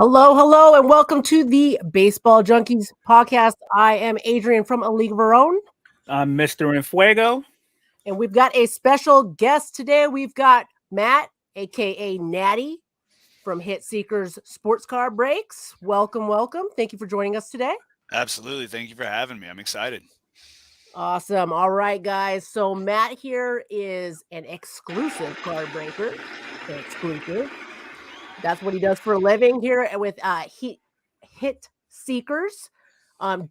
Hello, and welcome to the Baseball Junkies podcast. I am Adrian from A League of Our Own, I'm Mr. Infuego. and we've got a special guest today. We've got Matt, aka Natty, from Hit Seekers Sports Car Breaks. Welcome. Thank you for joining us today. Absolutely. Thank you for having me. I'm excited. Awesome. All right, guys. So Matt here is an exclusive card breaker. Exclusive. That's what he does for a living here with Hit Seekers.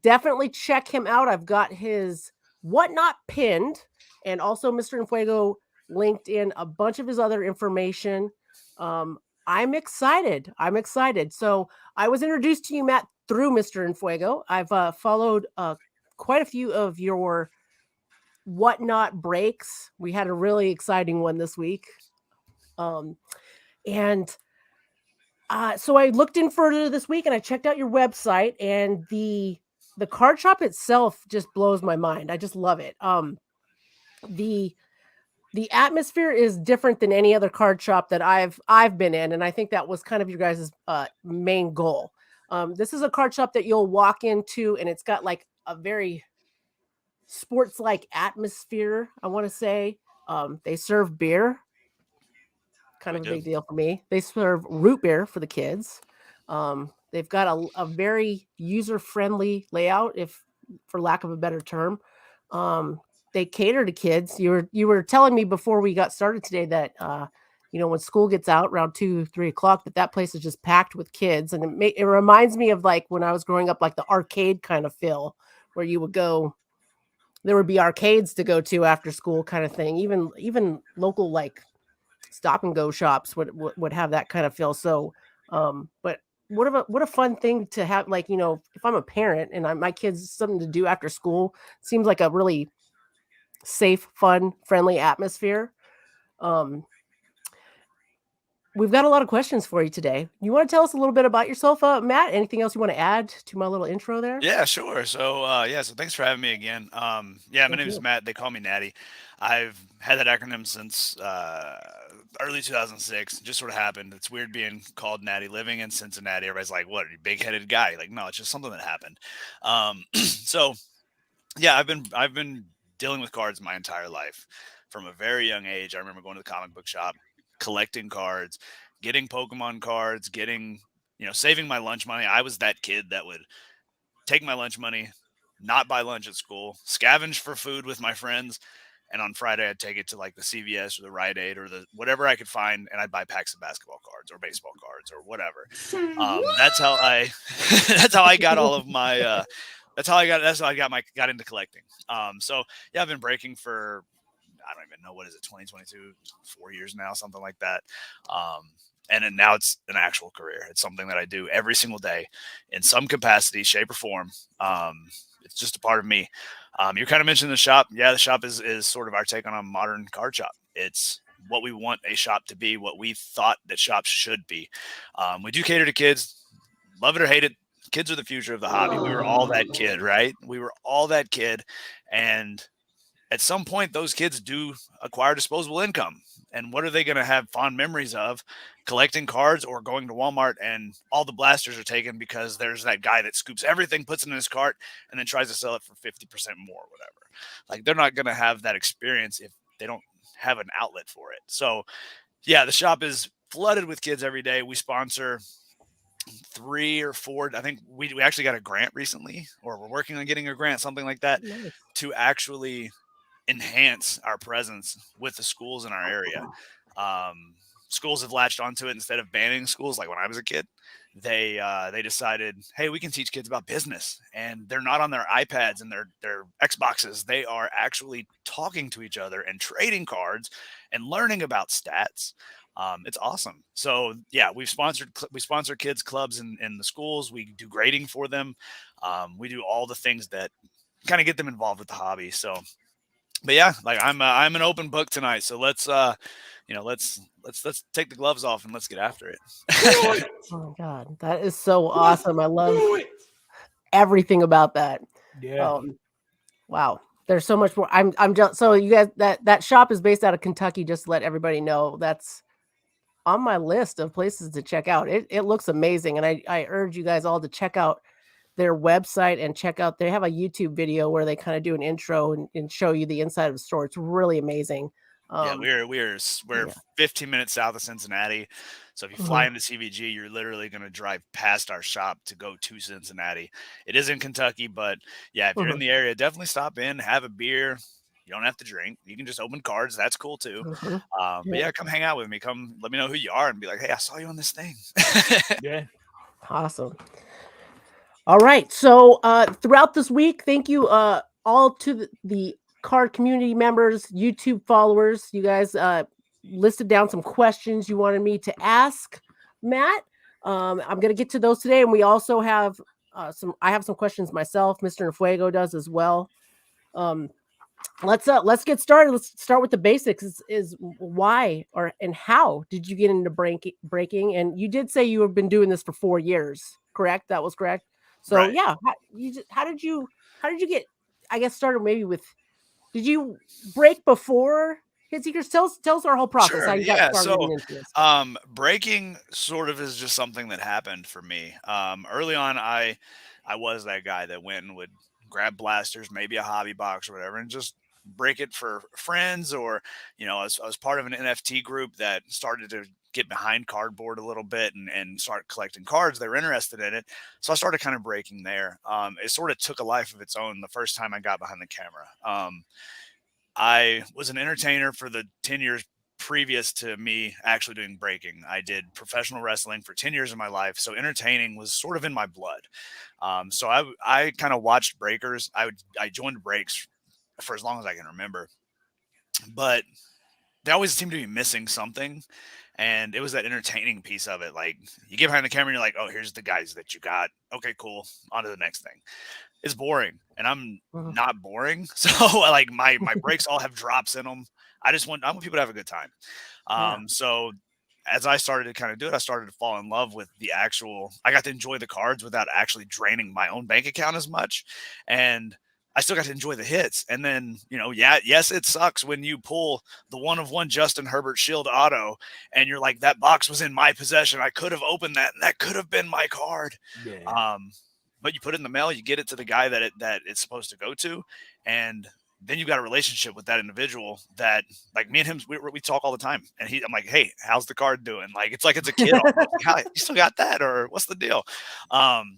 Definitely check him out. I've got his whatnot pinned, and also Mr. Infuego linked in a bunch of his other information. I'm excited. So I was introduced to you, Matt, through Mr. Infuego. I've followed quite a few of your whatnot breaks. We had a really exciting one this week. So I looked in further this week and I checked out your website, and the card shop itself just blows my mind. I just love it. The atmosphere is different than any other card shop that I've been in, and I think that was kind of your guys' main goal. This is a card shop that you'll walk into, and it's got like a very sports-like atmosphere, I want to say. They serve beer. Kind of a big deal for me. They serve root beer for the kids. They've got a very user-friendly layout, if for lack of a better term. They cater to kids. You were telling me before we got started today that when school gets out around 2-3 o'clock, that place is just packed with kids, and it reminds me of like when I was growing up, like the arcade kind of feel, where you would go. There would be arcades to go to after school, kind of thing. Even local like stop and go shops would have that kind of feel. So, but what a fun thing to have. Like, if I'm a parent and my kids something to do after school, seems like a really safe, fun, friendly atmosphere. We've got a lot of questions for you today. You want to tell us a little bit about yourself, Matt? Anything else you want to add to my little intro there? Yeah, sure. So thanks for having me again. My name is Matt. They call me Natty. I've had that acronym since early 2006. It just sort of happened. It's weird being called Natty, living in Cincinnati. Everybody's like, "What? Are you a big-headed guy?" Like, no, it's just something that happened. I've been dealing with cards my entire life. From a very young age, I remember going to the comic book shop, collecting cards, getting Pokemon cards, saving my lunch money. I was that kid that would take my lunch money, not buy lunch at school, scavenge for food with my friends, and on Friday I'd take it to like the CVS or the Rite Aid or the whatever I could find, and I'd buy packs of basketball cards or baseball cards or whatever. That's how I that's how I got all of my that's how I got into collecting. I've been breaking for, I don't even know, what is it, 2022, 4 years now, something like that. And then now it's an actual career. It's something that I do every single day in some capacity, shape, or form. It's just a part of me. You kind of mentioned the shop. Yeah, the shop is sort of our take on a modern card shop. It's what we want a shop to be, what we thought that shops should be. We do cater to kids. Love it or hate it, kids are the future of the hobby. We were all that kid, right? We were all that kid. And at some point, those kids do acquire disposable income. And what are they going to have fond memories of? Collecting cards or going to Walmart and all the blasters are taken because there's that guy that scoops everything, puts it in his cart, and then tries to sell it for 50% more or whatever. Like, they're not going to have that experience if they don't have an outlet for it. So, yeah, the shop is flooded with kids every day. We sponsor 3 or 4. I think we actually got a grant recently, or we're working on getting a grant, something like that, to actually enhance our presence with the schools in our area. Schools have latched onto it. Instead of banning schools, like when I was a kid, they decided, hey, we can teach kids about business, and they're not on their iPads and their Xboxes. They are actually talking to each other and trading cards and learning about stats. It's awesome. So yeah, we sponsor kids clubs in the schools. We do grading for them. We do all the things that kind of get them involved with the hobby. So, but yeah, like I'm an open book tonight. So let's take the gloves off and let's get after it. Oh my God, that is so awesome. I love everything about that. Yeah. Wow. There's so much more. I'm just, so you guys, that shop is based out of Kentucky. Just to let everybody know, that's on my list of places to check out. It looks amazing, and I urge you guys all to check out their website and check out. They have a YouTube video where they kind of do an intro and show you the inside of the store. It's really amazing. Yeah, Um, we're yeah. 15 minutes south of Cincinnati. So if you fly into CVG, you're literally going to drive past our shop to go to Cincinnati. It is in Kentucky, but yeah, if you're in Mhm, the area, definitely stop in, have a beer. You don't have to drink. You can just open cards. That's cool too. mhm. But Yeah, yeah, come hang out with me. Come, let me know who you are, and be like, hey, I saw you on this thing. Yeah. awesome. All right. So throughout this week, thank you all to the card community members, YouTube followers. You guys listed down some questions you wanted me to ask Matt. I'm going to get to those today, and we also have some. I have some questions myself. Mr. Fuego does as well. Um, let's get started. Let's start with the basics. Is why or and how did you get into breaking? And you did say you have been doing this for 4 years, correct? That was correct. So Right. yeah, how did you get? I guess started maybe with. Did you break before Hit Seekers? Tell us our whole process. How Sure. you got Yeah. started So, getting into this? breaking sort of is just something that happened for me. Early on, I was that guy that went and would grab blasters, maybe a hobby box or whatever, and just break it for friends. Or, I was part of an NFT group that started to get behind cardboard a little bit and start collecting cards. They were interested in it, so I started kind of breaking there. It sort of took a life of its own the first time I got behind the camera. I was an entertainer for the 10 years previous to me actually doing breaking. I did professional wrestling for 10 years of my life. So entertaining was sort of in my blood. So I kind of watched breakers. I joined breaks for as long as I can remember, but they always seem to be missing something. And it was that entertaining piece of it. Like you get behind the camera and you're like, oh, here's the guys that you got. Okay, cool. On to the next thing. It's boring, and I'm Mhm. not boring. So like my breaks all have drops in them. I want people to have a good time. Yeah. So as I started to kind of do it, I started to fall in love with the actual. I got to enjoy the cards without actually draining my own bank account as much, and I still got to enjoy the hits. And then yeah, yes, it sucks when you pull the one of one Justin Herbert Shield auto, and you're like, that box was in my possession. I could have opened that, and that could have been my card. Yeah. Um, but you put it in the mail, you get it to the guy that it's supposed to go to, and then you've got a relationship with that individual that, like me and him, we talk all the time. And I'm like, hey, how's the card doing? Like it's a kid almost. Like, how, you still got that, or what's the deal? Um,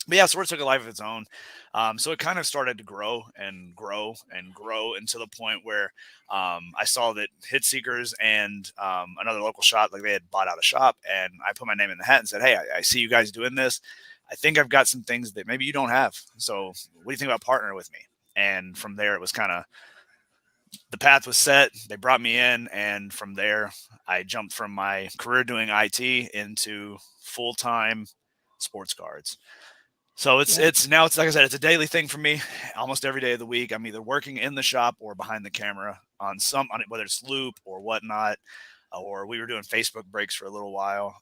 but yeah, sort of took a life of its own. So it kind of started to grow and grow and grow until the point where I saw that Hit Seekers and another local shop, like they had bought out a shop, and I put my name in the hat and said, hey, I see you guys doing this. I think I've got some things that maybe you don't have. So what do you think about partnering with me? And from there, it was kind of the path was set. They brought me in, and from there, I jumped from my career doing IT into full time sports cards. So Yeah. it's like I said, it's a daily thing for me. Almost every day of the week, I'm either working in the shop or behind the camera on whether it's loop or whatnot, or we were doing Facebook breaks for a little while.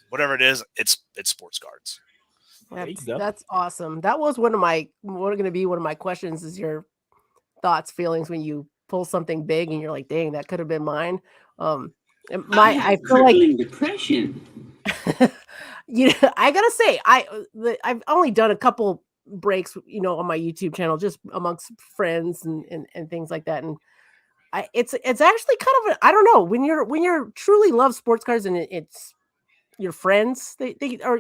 Whatever it is, it's sports cards. There you go. That's awesome. That was one of my going to be one of my questions is your thoughts, feelings when you pull something big and you're like, dang, that could have been mine. And I I have feel like crippling depression. I gotta say, I've only done a couple breaks, on my YouTube channel, just amongst friends and things like that. And it's actually kind of I don't know when you're truly love sports cars and it's your friends, they are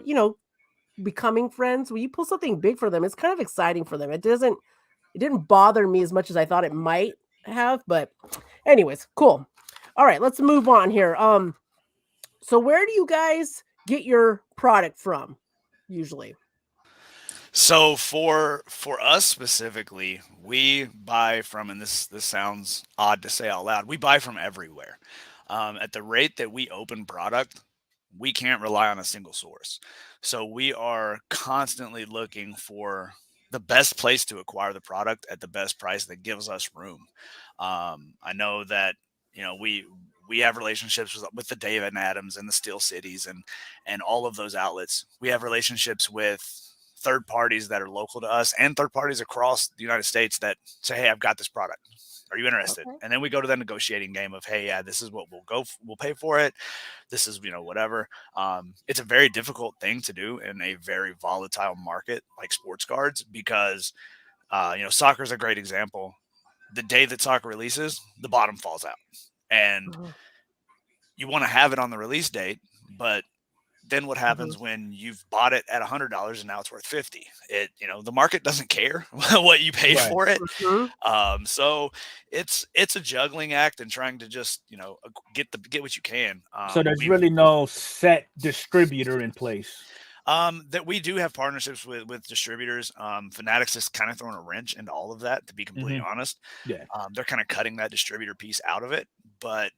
becoming friends. When you pull something big for them, it's kind of exciting for them. It didn't bother me as much as I thought it might have, but anyways, cool. All right, let's move on here. So where do you guys get your product from usually? So for us specifically, we buy from, and this sounds odd to say out loud, we buy from everywhere. At the rate that we open product, we can't rely on a single source. So we are constantly looking for the best place to acquire the product at the best price that gives us room. I know that we have relationships with the David and Adams and the Steel Cities and all of those outlets. We have relationships with third parties that are local to us and third parties across the United States that say, hey, I've got this product. Are you interested? Okay. And then we go to the negotiating game of, hey, yeah, this is what we'll pay for it. This is, whatever. It's a very difficult thing to do in a very volatile market like sports cards because, soccer is a great example. The day that soccer releases, the bottom falls out. And you want to have it on the release date, but then what happens when you've bought it at $100 and now it's worth 50? The market doesn't care what you paid for it. So it's a juggling act and trying to just, get what you can. So there's really no set distributor in place. That we do have partnerships with distributors. Fanatics is kind of throwing a wrench into all of that, to be completely honest. Yeah. They're kind of cutting that distributor piece out of it, but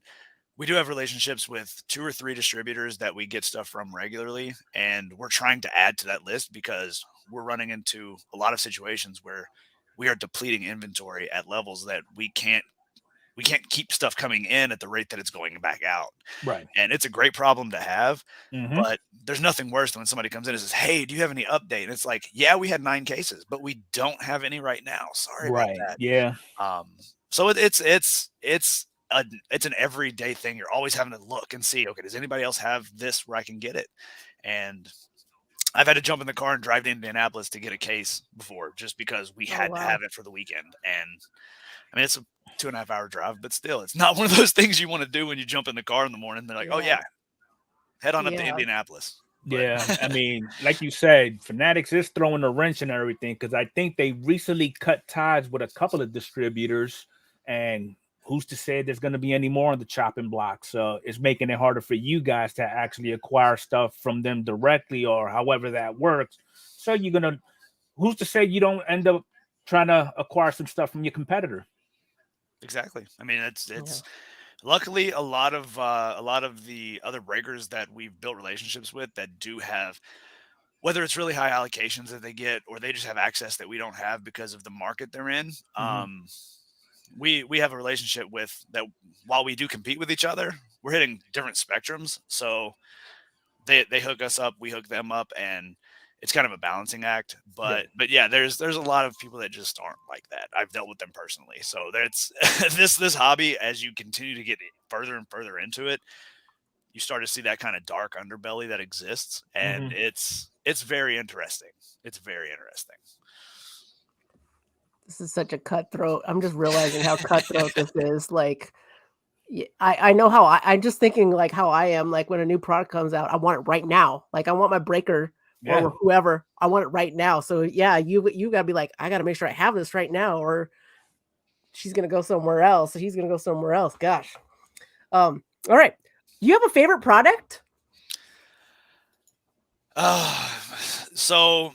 we do have relationships with 2 or 3 distributors that we get stuff from regularly, and we're trying to add to that list because we're running into a lot of situations where we are depleting inventory at levels that we can't keep stuff coming in at the rate that it's going back out. Right. And it's a great problem to have, but there's nothing worse than when somebody comes in and says, hey, do you have any update? And it's like, yeah, we had 9 cases, but we don't have any right now. Sorry about that. Yeah. So it's an everyday thing. You're always having to look and see, okay, does anybody else have this where I can get it? And I've had to jump in the car and drive to Indianapolis to get a case before just because we had to have it for the weekend. And I mean, it's a 2.5 hour drive, but still, it's not one of those things you want to do when you jump in the car in the morning. They're like, oh yeah, head on up to Indianapolis. Yeah, I mean, like you said, Fanatics is throwing a wrench and everything because I think they recently cut ties with a couple of distributors, and who's to say there's going to be any more on the chopping block? So it's making it harder for you guys to actually acquire stuff from them directly or however that works. So who's to say you don't end up trying to acquire some stuff from your competitor? Exactly. I mean, it's luckily a lot of the other breakers that we've built relationships with that do have, whether it's really high allocations that they get or they just have access that we don't have because of the market they're in. We have a relationship with that. While we do compete with each other, we're hitting different spectrums. So they hook us up, we hook them up, and it's kind of a balancing act. But yeah, there's a lot of people that just aren't like that. I've dealt with them personally. So that's this hobby, as you continue to get further and further into it, you start to see that kind of dark underbelly that exists, and it's very interesting. It's very interesting. This is such a cutthroat. I'm just realizing how cutthroat this is. Like, I know how I'm just thinking like how I am. Like when a new product comes out, I want it right now. Like I want my breaker or whoever. I want it right now. So yeah, you gotta be like, I gotta make sure I have this right now, or she's gonna go somewhere else. So he's gonna go somewhere else. Gosh. All right. Do you have a favorite product? So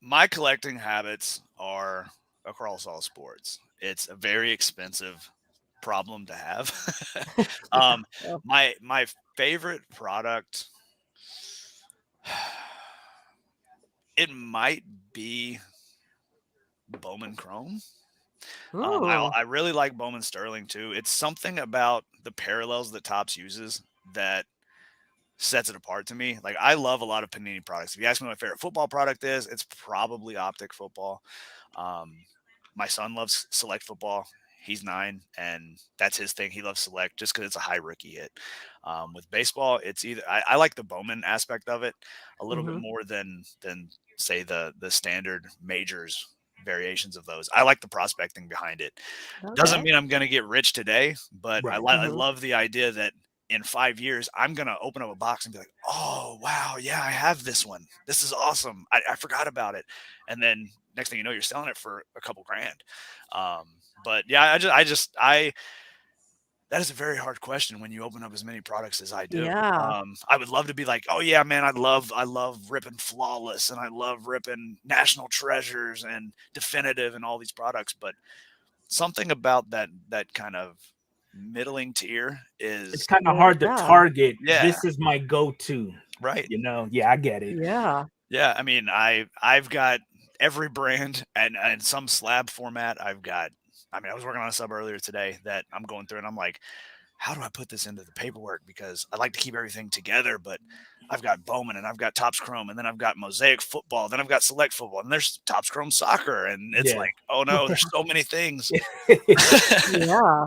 my collecting habits are across all sports. It's a very expensive problem to have. My favorite product, it might be Bowman Chrome. I really like Bowman Sterling too. It's something about the parallels that Topps uses that sets it apart to me. Like I love a lot of Panini products. If you ask me what my favorite football product is, it's probably Optic Football. My son loves Select Football. He's 9, and that's his thing. He loves Select just because it's a high rookie hit. With baseball, it's either I like the Bowman aspect of it a little bit more than say the standard majors variations of those. I like the prospecting behind it. Doesn't mean I'm going to get rich today, but I love the idea that in 5 years, I'm going to open up a box and be like, oh, wow, yeah, I have this one. This is awesome. I forgot about it. And then next thing you know, you're selling it for a couple grand. But yeah, that is a very hard question when you open up as many products as I do. Yeah. I would love to be like, oh yeah, man, I love ripping Flawless and I love ripping National Treasures and Definitive and all these products. But something about that kind of middling tier is it's kind of hard to target. Yeah. This is my go-to. Right. Yeah, I get it. Yeah. Yeah. I mean, I've got every brand and some slab format. I was working on a sub earlier today that I'm going through and I'm like, how do I put this into the paperwork? Because I like to keep everything together, but I've got Bowman and I've got Topps Chrome and then I've got Mosaic football, then I've got Select football, and there's Topps Chrome soccer. And it's Yeah. like, oh no, there's so many things. Yeah.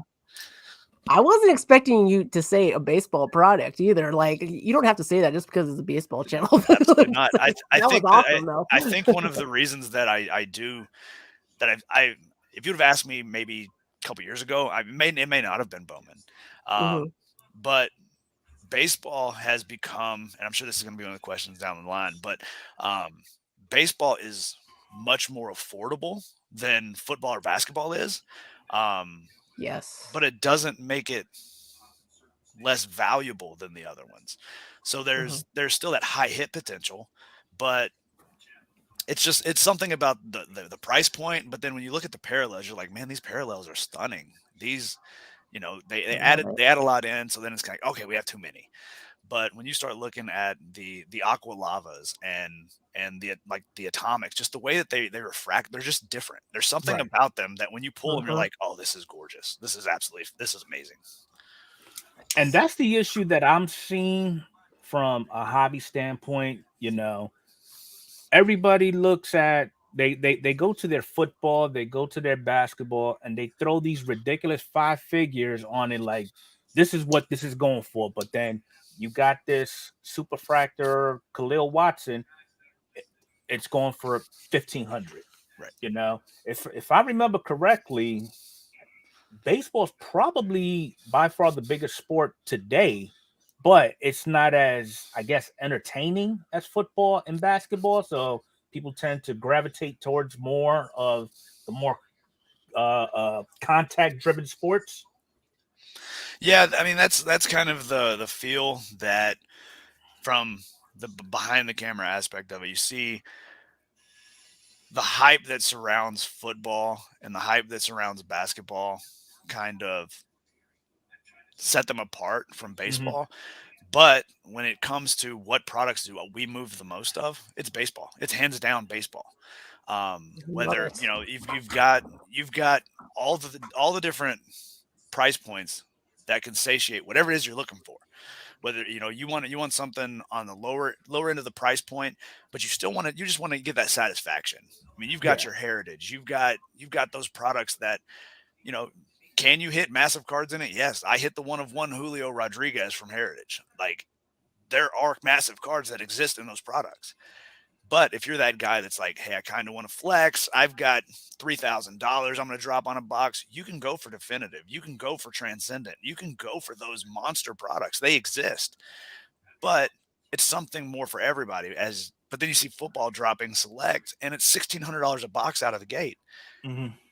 I wasn't expecting you to say a baseball product either. Like, you don't have to say that just because it's a baseball channel. Absolutely not. I That think was awesome, though. I think one of the reasons that I do that if you would have asked me maybe a couple years ago, it may not have been Bowman, Mhm. but baseball has become, and I'm sure this is going to be one of the questions down the line, but baseball is much more affordable than football or basketball is. Yes. But it doesn't make it less valuable than the other ones. So there's still that high hit potential, but it's something about the price point. But then when you look at the parallels, you're like, man, these parallels are stunning. These, they add a lot in. So then it's kind of, okay, we have too many. But when you start looking at the aqua lavas and the atomics, just the way that they refract, they're just different. There's something about them that when you pull them, you're like, oh, this is gorgeous. This is amazing. And that's the issue that I'm seeing from a hobby standpoint. Everybody looks at they go to their football, they go to their basketball, and they throw these ridiculous 5 figures on it, like this is what this is going for. But then you got this superfractor Khalil Watson, it's going for 1,500. Right. If I remember correctly, baseball is probably by far the biggest sport today, but it's not as, I guess, entertaining as football and basketball. So people tend to gravitate towards more of the more contact-driven sports. Yeah, I mean that's kind of the feel that from the behind the camera aspect of it. You see the hype that surrounds football and the hype that surrounds basketball kind of set them apart from baseball. But when it comes to what products do we move the most of, it's baseball. It's hands down baseball. Whether you've got all the different price points that can satiate whatever it is you're looking for. Whether you want something on the lower end of the price point, but you just want to get that satisfaction. I mean, you've got your heritage, you've got those products that can you hit massive cards in it? Yes, I hit the one of one Julio Rodriguez from Heritage. Like, there are massive cards that exist in those products. But if you're that guy that's like, hey, I kind of want to flex, I've got $3,000 I'm going to drop on a box, you can go for Definitive. You can go for Transcendent. You can go for those monster products. They exist. But it's something more for everybody. But then you see football dropping Select, and it's $1,600 a box out of the gate.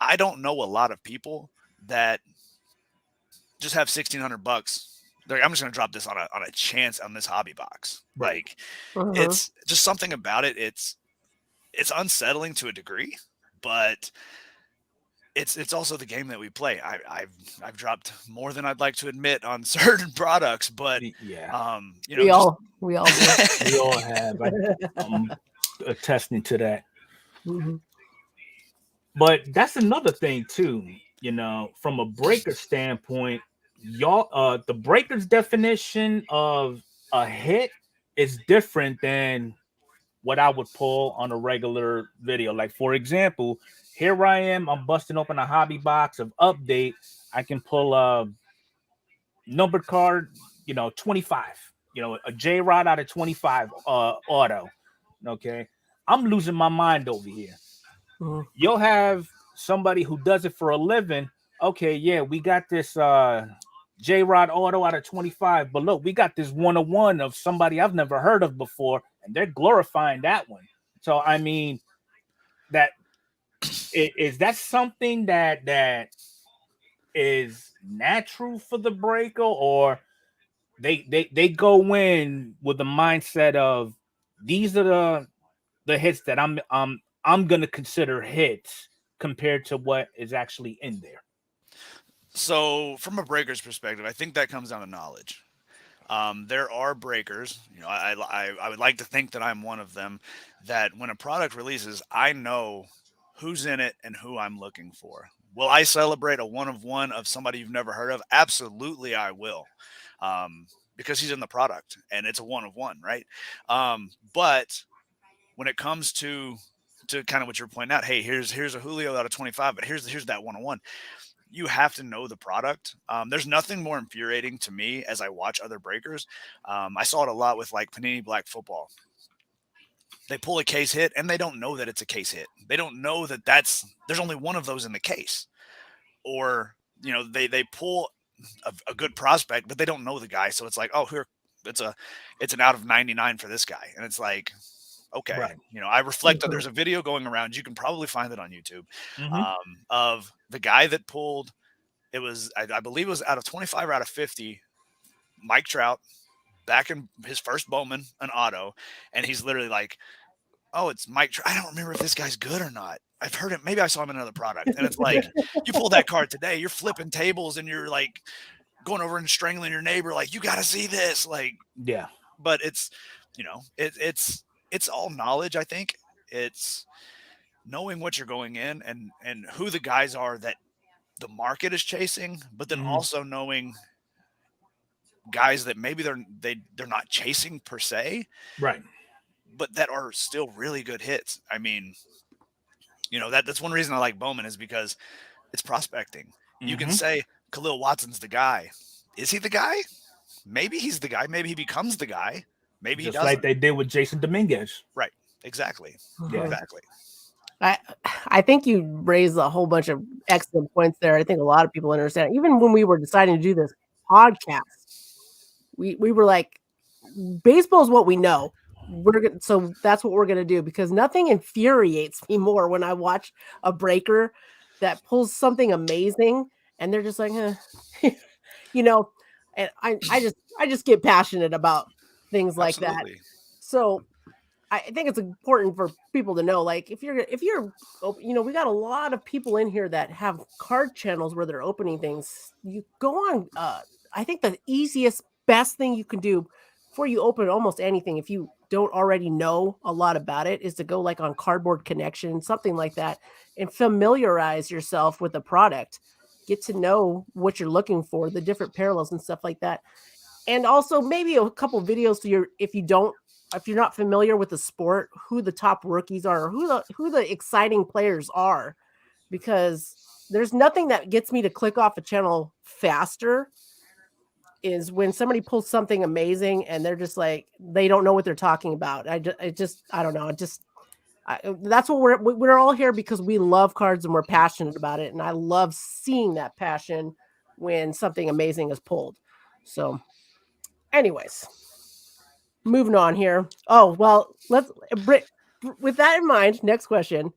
I don't know a lot of people that just have $1,600. I'm just going to drop this on a chance on this hobby box. Right. Like, it's just something about it. It's unsettling to a degree, but it's also the game that we play. I've dropped more than I'd like to admit on certain products, but we all do. We all have. I'm attesting to that. But that's another thing too. From a breaker standpoint, the breaker's definition of a hit is different than what I would pull on a regular video. Like, for example, here I am, I'm busting open a hobby box of Update. I can pull a numbered card, 25, a J Rod out of 25 auto. Okay. I'm losing my mind over here. You'll have somebody who does it for a living. Okay, yeah, we got this J Rod auto out of 25, but look, we got this 101 of somebody I've never heard of before, and they're glorifying that one. So I mean, that is that something that is natural for the breaker, or they go in with the mindset of these are the hits that I'm gonna consider hits compared to what is actually in there. So from a breaker's perspective, I think that comes down to knowledge. There are breakers, I would like to think that I'm one of them, that when a product releases, I know who's in it and who I'm looking for. will I celebrate a 1-of-1 of somebody you've never heard of? Absolutely, I will. Because he's in the product and it's a 1-of-1, right? But when it comes to kind of what you're pointing out, hey, here's a Julio out of 25, but here's that 1-of-1. You have to know the product. There's nothing more infuriating to me as I watch other breakers. I saw it a lot with like Panini Black Football. They pull a case hit and they don't know that it's a case hit. They don't know that there's only one of those in the case. Or, you know, they pull a good prospect, but they don't know the guy. So it's like, oh, here, it's an out of 99 for this guy. And it's like, okay, Right. you know, I reflect that there's a video going around. You can probably find it on YouTube Mhm. of the guy that pulled. It was, I believe it was out of 25 or out of 50, Mike Trout back in his first Bowman, an auto. And he's literally like, oh, it's Mike Trout. I don't remember if this guy's good or not. I've heard it. Maybe I saw him in another product. And it's like, you pull that card today, you're flipping tables and you're like going over and strangling your neighbor. Like, you got to see this. Like, Yeah. But it's, you know, it's all knowledge. I think it's knowing what you're going in and who the guys are that the market is chasing, but then also knowing guys that maybe they're not chasing per se, Right. but that are still really good hits. I mean, you know, that's one reason I like Bowman is because it's prospecting. You can say Khalil Watson's the guy. Is he the guy? Maybe he's the guy. Maybe he becomes the guy. Maybe he Just doesn't. like they did with Jason Dominguez. Right. Exactly. Yeah. Exactly. I think you raised a whole bunch of excellent points there. I think a lot of people understand. Even when we were deciding to do this podcast, we were like, baseball is what we know. So that's what we're gonna do, because nothing infuriates me more when I watch a breaker that pulls something amazing and they're just like, you know, and I just get passionate about things like Absolutely. that. So I think it's important for people to know, like, if you're, you know, we got a lot of people in here that have card channels where they're opening things. You go on. I think the easiest, best thing you can do before you open almost anything, if you don't already know a lot about it, is to go like on Cardboard Connection, something like that, and familiarize yourself with the product. Get to know what you're looking for, the different parallels and stuff like that. And also maybe a couple videos to if you're not familiar with the sport, who the top rookies are, or who the exciting players are, because there's nothing that gets me to click off a channel faster is when somebody pulls something amazing and they're just like, they don't know what they're talking about. I don't know. That's what we're all here, because we love cards and we're passionate about it. And I love seeing that passion when something amazing is pulled. So anyways, moving on here. Oh, well, with that in mind, next question.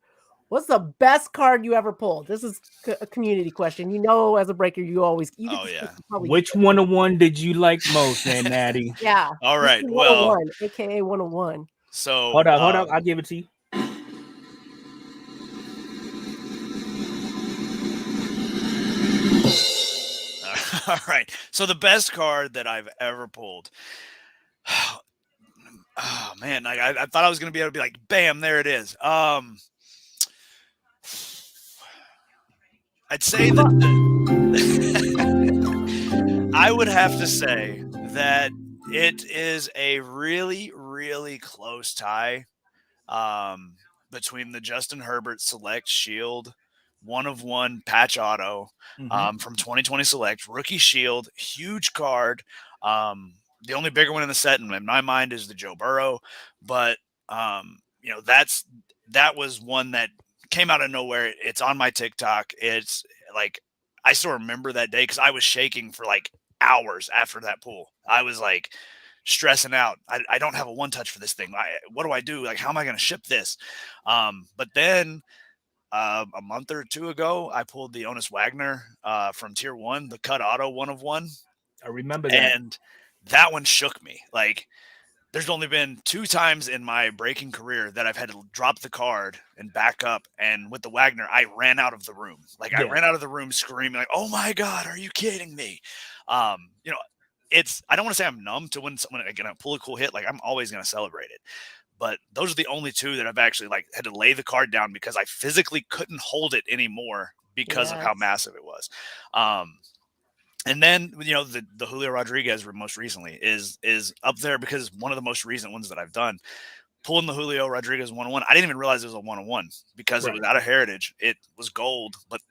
What's the best card you ever pulled? This is a community question. You know, as a breaker, Which 1-of-1 did you like most, man, Natty? Yeah. All right. Well, aka 1-of-1. So hold up. I'll give it to you. All right. So the best card that I've ever pulled. Oh man, I thought I was gonna be able to be like, bam, there it is. I'd say that I would have to say that it is a really, really close tie between the Justin Herbert Select Shield 1-of-1 patch auto from 2020 Select Rookie Shield, huge card. The only bigger one in the set in my mind is the Joe Burrow, but you know, that was one that came out of nowhere. It's on my TikTok. It's like, I still remember that day because I was shaking for like hours after that pull. I was like stressing out. I don't have a one touch for this thing. What do I do? Like, how am I going to ship this? But then a month or two ago, I pulled the Honus Wagner from Tier 1, the cut auto 1-of-1. I remember that. And that one shook me. Like, there's only been 2 times in my breaking career that I've had to drop the card and back up. And with the Wagner, I ran out of the room. Like, I ran out of the room screaming, like, oh my God, are you kidding me? You know, I don't want to say I'm numb to when someone going to pull a cool hit. Like, I'm always going to celebrate it. But those are the only 2 that I've actually like had to lay the card down because I physically couldn't hold it anymore because of how massive it was. And then, the Julio Rodriguez most recently is up there because one of the most recent ones that I've done. Pulling the Julio Rodriguez 101. I didn't even realize it was a 101 because it was out of Heritage. It was gold, but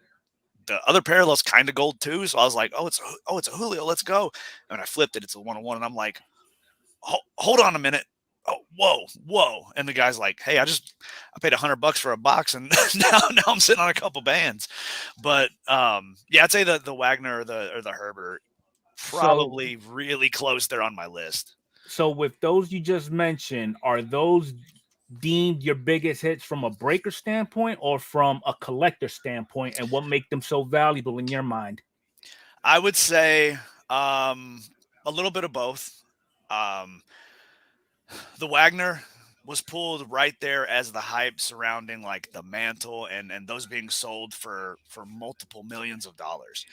the other parallel's kind of gold too. So I was like, it's a Julio. Let's go. And when I flipped it, it's a 101. And I'm like, hold on a minute. Oh, whoa. And the guy's like, hey, I paid $100 for a box, and now I'm sitting on a couple bands. But I'd say the Wagner or the Herbert probably really close there on my list. So with those you just mentioned, are those deemed your biggest hits from a breaker standpoint or from a collector standpoint, and what make them so valuable in your mind? I would say a little bit of both. The Wagner was pulled right there as the hype surrounding like the mantle and those being sold for multiple millions of dollars.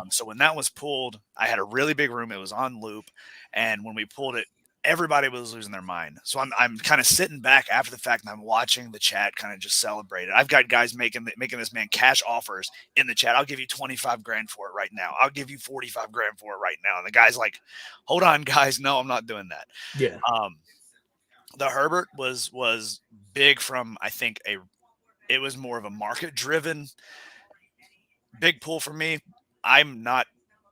So when that was pulled, I had a really big room. It was on loop. And when we pulled it, everybody was losing their mind. So I'm kind of sitting back after the fact and I'm watching the chat kind of just celebrate it. I've got guys making this man cash offers in the chat. I'll give you 25 grand for it right now. I'll give you 45 grand for it right now. And the guy's like, hold on, guys. No, I'm not doing that. Yeah. The Herbert was big from, I think, it was more of a market-driven big pull for me. I'm not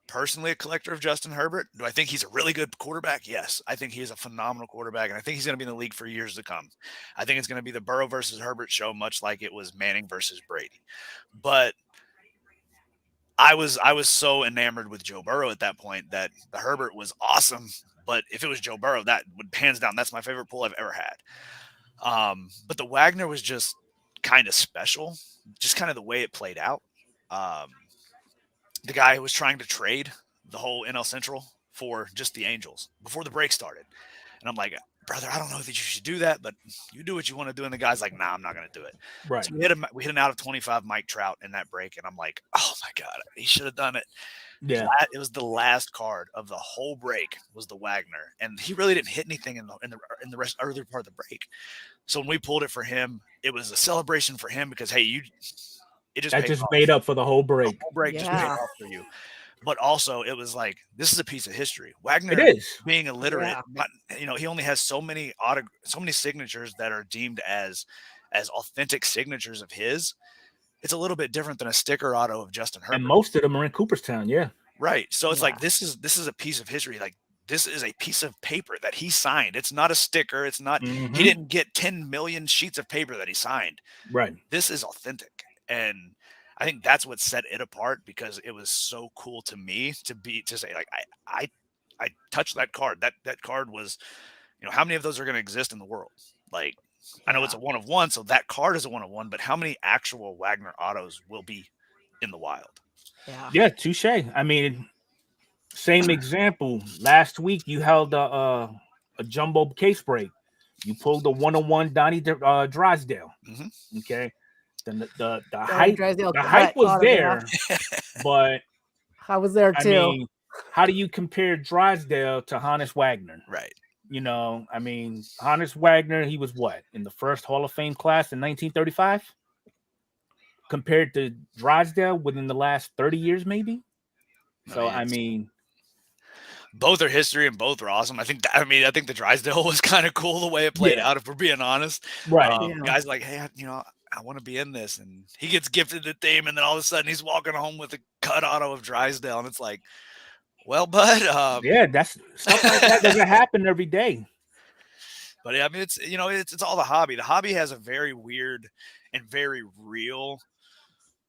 personally a collector of Justin Herbert. Do I think he's a really good quarterback? Yes. I think he's a phenomenal quarterback, and I think he's going to be in the league for years to come. I think it's going to be the Burrow versus Herbert show, much like it was Manning versus Brady. But I was so enamored with Joe Burrow at that point that the Herbert was awesome. But if it was Joe Burrow, that would hands down, that's my favorite pull I've ever had. But the Wagner was just kind of special, just kind of the way it played out. The guy was trying to trade the whole NL Central for just the Angels before the break started. And I'm like, brother, I don't know that you should do that, but you do what you want to do. And the guy's like, nah, I'm not going to do it. Right. So we hit an out of 25 Mike Trout in that break. And I'm like, oh my God, he should have done it. Yeah. It was the last card of the whole break was the Wagner. And he really didn't hit anything in the rest earlier part of the break. So when we pulled it for him, it was a celebration for him because, hey, it just made up for the whole break. The whole break just paid off for you. But also, it was like, this is a piece of history. Wagner, it is. Being illiterate, he only has so many signatures that are deemed as authentic signatures of his. It's a little bit different than a sticker auto of Justin Herbert. And most of them are in Cooperstown, yeah. Right. So it's like, this is a piece of history. Like, this is a piece of paper that he signed. It's not a sticker. It's not, he didn't get 10 million sheets of paper that he signed. Right. This is authentic. And I think that's what set it apart because it was so cool to me to say, like, I touched that card. That card was, how many of those are going to exist in the world? Like, I know it's a 1 of 1, so that card is a 1 of 1, but how many actual Wagner autos will be in the wild? Yeah, touche. I mean, same example. Last week you held a jumbo case break. You pulled the 101 Donnie Drysdale. Okay. Then the hype was there, but I was there too. I mean, how do you compare Drysdale to Hannes Wagner? Right. I mean, Hannes Wagner, he was what, in the first Hall of Fame class in 1935? Compared to Drysdale within the last 30 years, maybe? So, I mean, both are history and both are awesome. I think the Drysdale was kind of cool the way it played out, if we're being honest. Right. Guys like, hey, I want to be in this. And he gets gifted the theme, and then all of a sudden he's walking home with a cut auto of Drysdale. And it's like, well, bud. That's stuff like that doesn't happen every day. But I mean, it's all the hobby. The hobby has a very weird and very real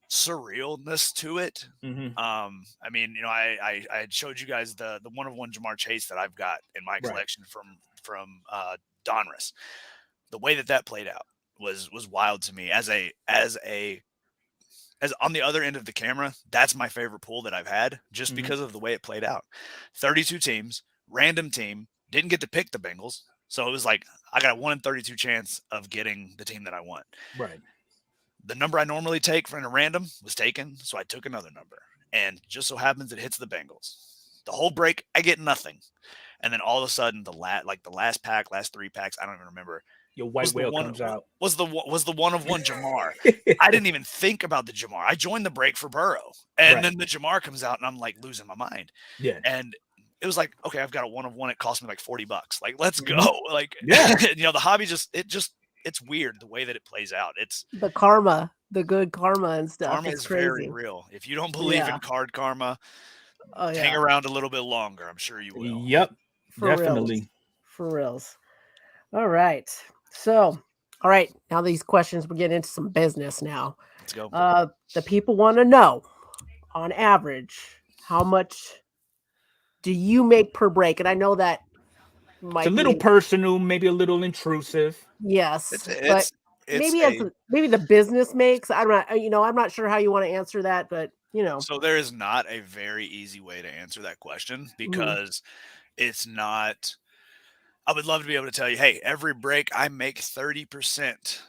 surrealness to it. I mean, I had showed you guys the 1 of 1 Jamar Chase that I've got in my collection from Donruss. The way that played out was wild to me as on the other end of the camera. That's my favorite pull that I've had just because of the way it played out. 32 teams, random team, didn't get to pick the Bengals. So it was like, I got a 1 in 32 chance of getting the team that I want. Right. The number I normally take for a random was taken, so I took another number. And just so happens it hits the Bengals. The whole break, I get nothing. And then all of a sudden, the last pack, last 3 packs, I don't even remember, your white whale comes out. Was the one of one Jamar. I didn't even think about the Jamar. I joined the break for Burrow, and then the Jamar comes out, and I'm like losing my mind. Yeah, and it was like, okay, I've got a one of one. It cost me like $40. Like, let's go. Like, the hobby it's weird the way that it plays out. It's the karma, the good karma and stuff. Karma it's is crazy. very real. If you don't believe in card karma, hang around a little bit longer. I'm sure you will. Yep, For definitely. Reals. For reals. All right. So, all right. Now these questions, we're getting into some business now. Let's go. The people want to know, on average, how much do you make per break? And I know that it's a little personal, maybe a little intrusive. Yes, but maybe the business makes. I'm not sure how you want to answer that, but So there is not a very easy way to answer that question because it's not. I would love to be able to tell you, hey, every break I make 30%.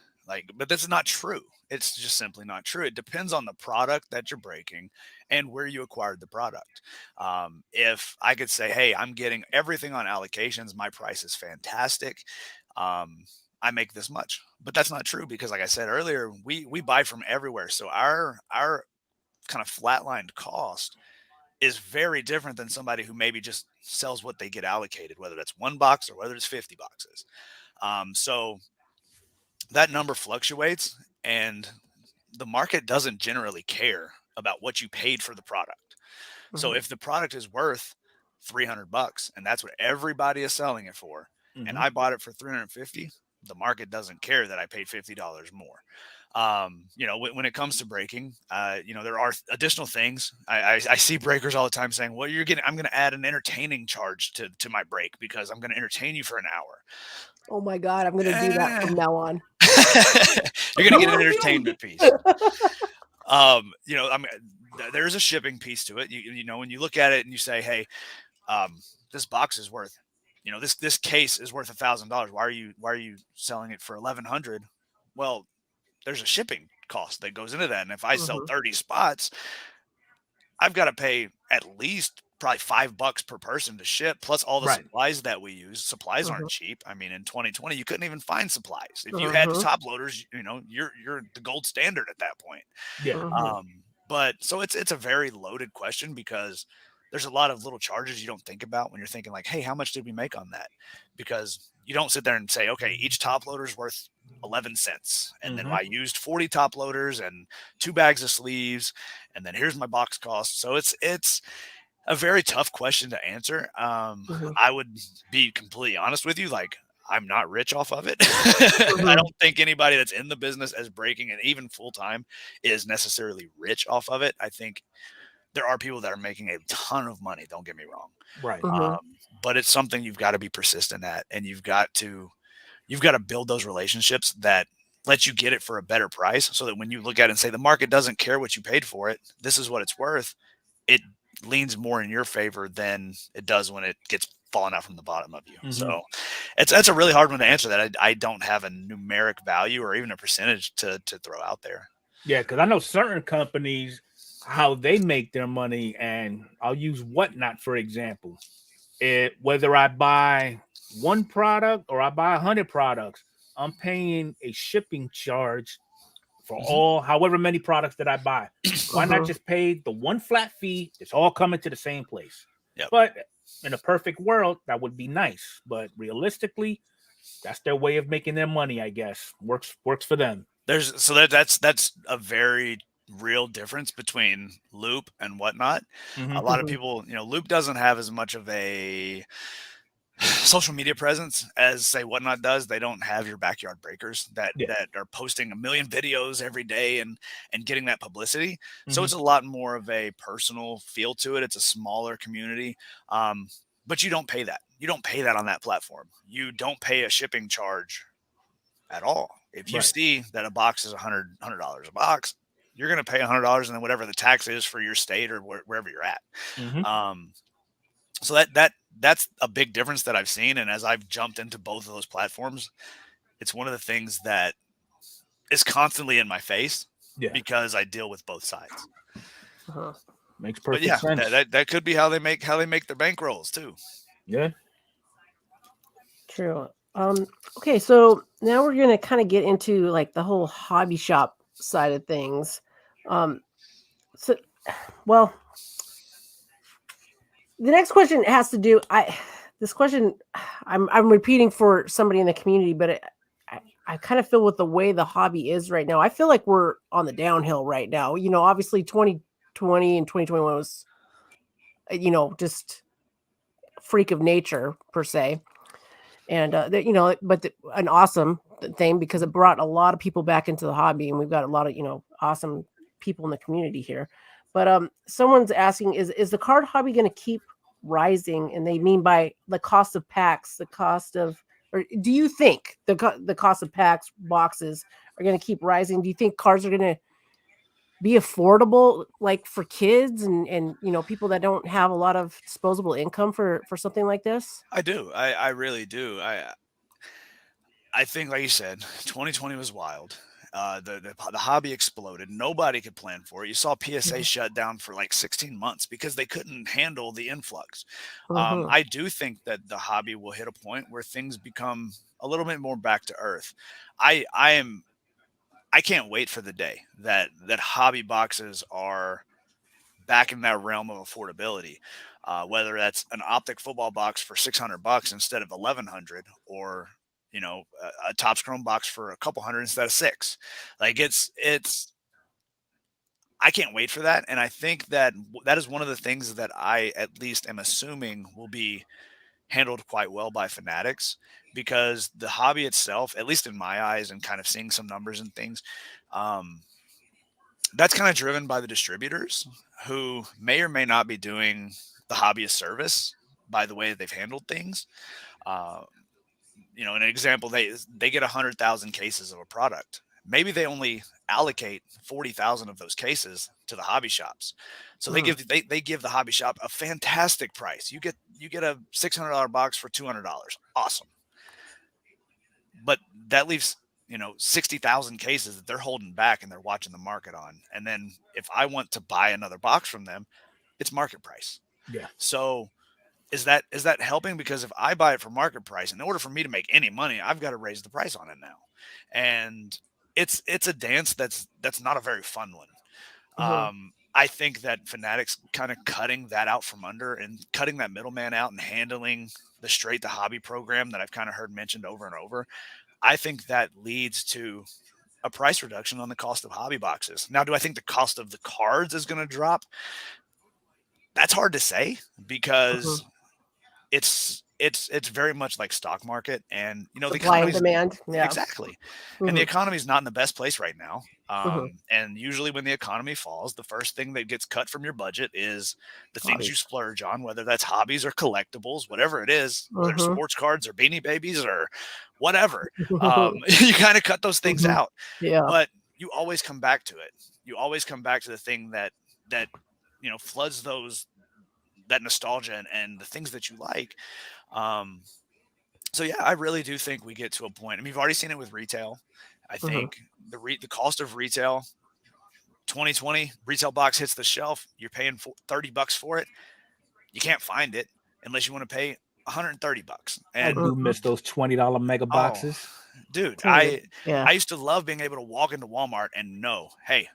But that's not true. It's just simply not true. It depends on the product that you're breaking and where you acquired the product. If I could say, hey, I'm getting everything on allocations, my price is fantastic. I make this much, but that's not true because, like I said earlier, we buy from everywhere. So our kind of flatlined cost is very different than somebody who maybe just sells what they get allocated, whether that's one box or whether it's 50 boxes. So that number fluctuates, and the market doesn't generally care about what you paid for the product. So if the product is worth $300 and that's what everybody is selling it for, and I bought it for $350, the market doesn't care that I paid $50 more. When it comes to breaking, there are additional things. I see breakers all the time saying, well, I'm going to add an entertaining charge to my break because I'm going to entertain you for an hour. Oh my God, I'm going to do that from now on. You're going to get an entertainment piece. There's a shipping piece to it. When you look at it and you say, hey, this box is worth, this case is worth $1,000. Why are you selling it for $1,100? Well, there's a shipping cost that goes into that. And if I sell 30 spots, I've got to pay at least probably $5 per person to ship, plus all the supplies that we use. Supplies aren't cheap. I mean, in 2020, you couldn't even find supplies. If you had top loaders, you're the gold standard at that point. Yeah. But so it's a very loaded question because there's a lot of little charges you don't think about when you're thinking like, hey, how much did we make on that? Because you don't sit there and say, okay, each top loader is worth 11 cents. And then I used 40 top loaders and 2 bags of sleeves. And then here's my box cost. So it's a very tough question to answer. I would be completely honest with you. Like, I'm not rich off of it. I don't think anybody that's in the business as breaking and even full time is necessarily rich off of it. I think there are people that are making a ton of money. Don't get me wrong. Right. But it's something you've got to be persistent at, and you've got to build those relationships that let you get it for a better price, so that when you look at it and say the market doesn't care what you paid for it, this is what it's worth, it leans more in your favor than it does when it gets falling out from the bottom of you. So it's a really hard one to answer that I don't have a numeric value or even a percentage to throw out there. Yeah, because I know certain companies, how they make their money, and I'll use Whatnot for example. Whether I buy one product or I buy 100 products, I'm paying a shipping charge for all, however many products that I buy. Why not just pay the one flat fee? It's all coming to the same place. But in a perfect world, that would be nice. But realistically, that's their way of making their money, I guess. Works for them. That's a very real difference between Loop and Whatnot. A lot of people, Loop doesn't have as much of a social media presence as say Whatnot does. They don't have your backyard breakers that are posting a million videos every day and getting that publicity. So it's a lot more of a personal feel to it. It's a smaller community. But you don't pay that. You don't pay that on that platform. You don't pay a shipping charge at all. If you see that a box is $100 a box, you're going to pay $100 and then whatever the tax is for your state or wherever you're at. So that's a big difference that I've seen. And as I've jumped into both of those platforms, it's one of the things that is constantly in my face because I deal with both sides. Makes perfect sense. That could be how they make their bankrolls too. Yeah. True. Okay, so now we're gonna kind of get into like the whole hobby shop side of things. So, well, the next question has to do. This question, I'm repeating for somebody in the community, but I kind of feel with the way the hobby is right now. I feel like we're on the downhill right now. You know, obviously 2020 and 2021 was, just freak of nature per se. And an awesome thing because it brought a lot of people back into the hobby, and we've got a lot of awesome people in the community here. But someone's asking, is the card hobby going to keep rising? And they mean by the cost of packs, the cost of, or do you think the cost of packs, boxes are going to keep rising? Do you think cards are going to be affordable, like for kids and people that don't have a lot of disposable income for something like this? I do. I really do. I think, like you said, 2020 was wild. The hobby exploded. Nobody could plan for it. You saw PSA shut down for like 16 months because they couldn't handle the influx. Mhm. I do think that the hobby will hit a point where things become a little bit more back to earth. I can't wait for the day that hobby boxes are back in that realm of affordability. Whether that's an optic football box for $600 instead of 1,100, or a Topps Chrome box for a couple hundred instead of six. Like it's. I can't wait for that, and I think that is one of the things that I at least am assuming will be handled quite well by Fanatics, because the hobby itself, at least in my eyes, and kind of seeing some numbers and things, um, that's kind of driven by the distributors who may or may not be doing the hobby a service by the way that they've handled things. Uh, an example, they get 100,000 cases of a product. Maybe they only allocate 40,000 of those cases to the hobby shops. So they give the hobby shop a fantastic price. You get a $600 box for $200. Awesome. But that leaves 60,000 cases that they're holding back and they're watching the market on. And then if I want to buy another box from them, it's market price. Yeah. So is that helping? Because if I buy it for market price, in order for me to make any money, I've got to raise the price on it now. And it's a dance that's not a very fun one. I think that Fanatics kind of cutting that out from under and cutting that middleman out and handling the straight to hobby program that I've kind of heard mentioned over and over, I think that leads to a price reduction on the cost of hobby boxes. Now, do I think the cost of the cards is going to drop? That's hard to say, because it's very much like stock market, and the Supply and economy's demand. Yeah. exactly. And the economy is not in the best place right now. Mhm. And usually when the economy falls, the first thing that gets cut from your budget is the things you Hobbies. splurge on, whether that's hobbies or collectibles, whatever it is, whether it's Mhm. sports cards or Beanie Babies or whatever. You kind of cut those things out, Yeah. but you always come back to it. You always come back to the thing that floods that nostalgia and the things that you like. So yeah, I really do think we get to a point. I mean, you've already seen it with retail. I think the cost of retail, 2020 retail box hits the shelf, you're paying $30 for it. You can't find it unless you want to pay $130. I And do miss those $20 mega boxes. dude, Yeah. I used to love being able to walk into Walmart and know, hey,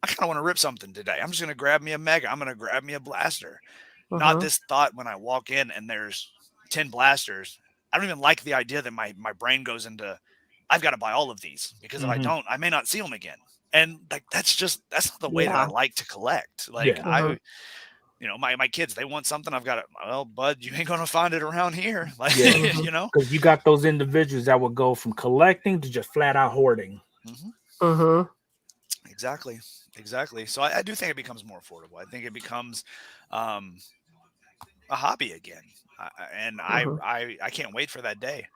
I kind of want to rip something today. I'm just going to grab me a mega. I'm going to grab me a blaster. Not this thought when I walk in and there's 10 blasters. I don't even like the idea that my brain goes into, I've got to buy all of these, because if I don't, I may not see them again. And like, that's not the way that I like to collect. Like my kids, they want something. I've got it. Well, bud, you ain't going to find it around here. Like, because you got those individuals that would go from collecting to just flat out hoarding. Exactly. So I do think it becomes more affordable. I think it becomes a hobby again. I can't wait for that day.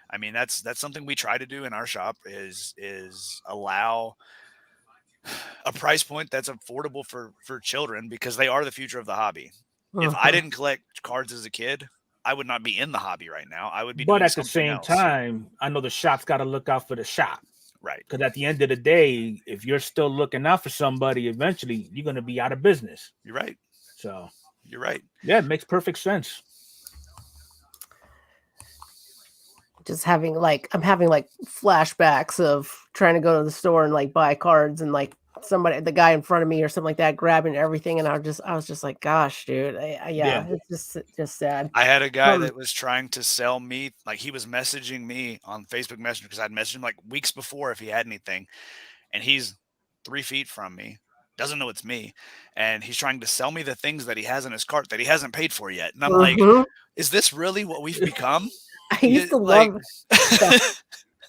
I mean, that's something we try to do in our shop is allow a price point that's affordable for children, because they are the future of the hobby. If I didn't collect cards as a kid, I would not be in the hobby right now. I would be But doing at the something same else. time, I know the shop's got to look out for the shop. Right. Because at the end of the day, if you're still looking out for somebody, eventually you're going to be out of business. You're right. So you're right. Yeah, it makes perfect sense. just having like I'm having like flashbacks of trying to go to the store and like buy cards and like the guy in front of me or something like that grabbing everything, and I was just like, gosh, dude, yeah, it's just sad. I had a guy that was trying to sell me, like he was messaging me on Facebook Messenger because I'd messaged him like weeks before if he had anything, and he's 3 feet from me, doesn't know it's me, and he's trying to sell me the things that he has in his cart that he hasn't paid for yet, and I'm like, is this really what we've become? I used to love that.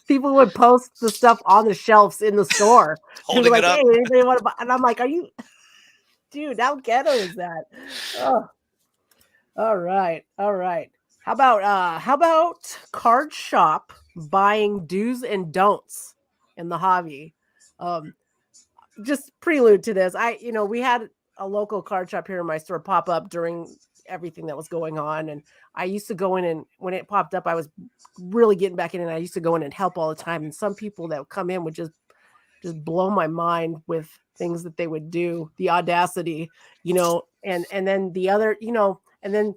People would post the stuff on the shelves in the store. Holding like, it up. Hey, anybody want to buy? And I'm like, are you, dude, how ghetto is that? Oh. All right. How about card shop buying do's and don'ts in the hobby? Just prelude to this. We had a local card shop here in my store pop up during everything that was going on, and I used to go in, and when it popped up, I was really getting back in, and I used to go in and help all the time. And some people that would come in would just blow my mind with things that they would do, the audacity, and then the other, and then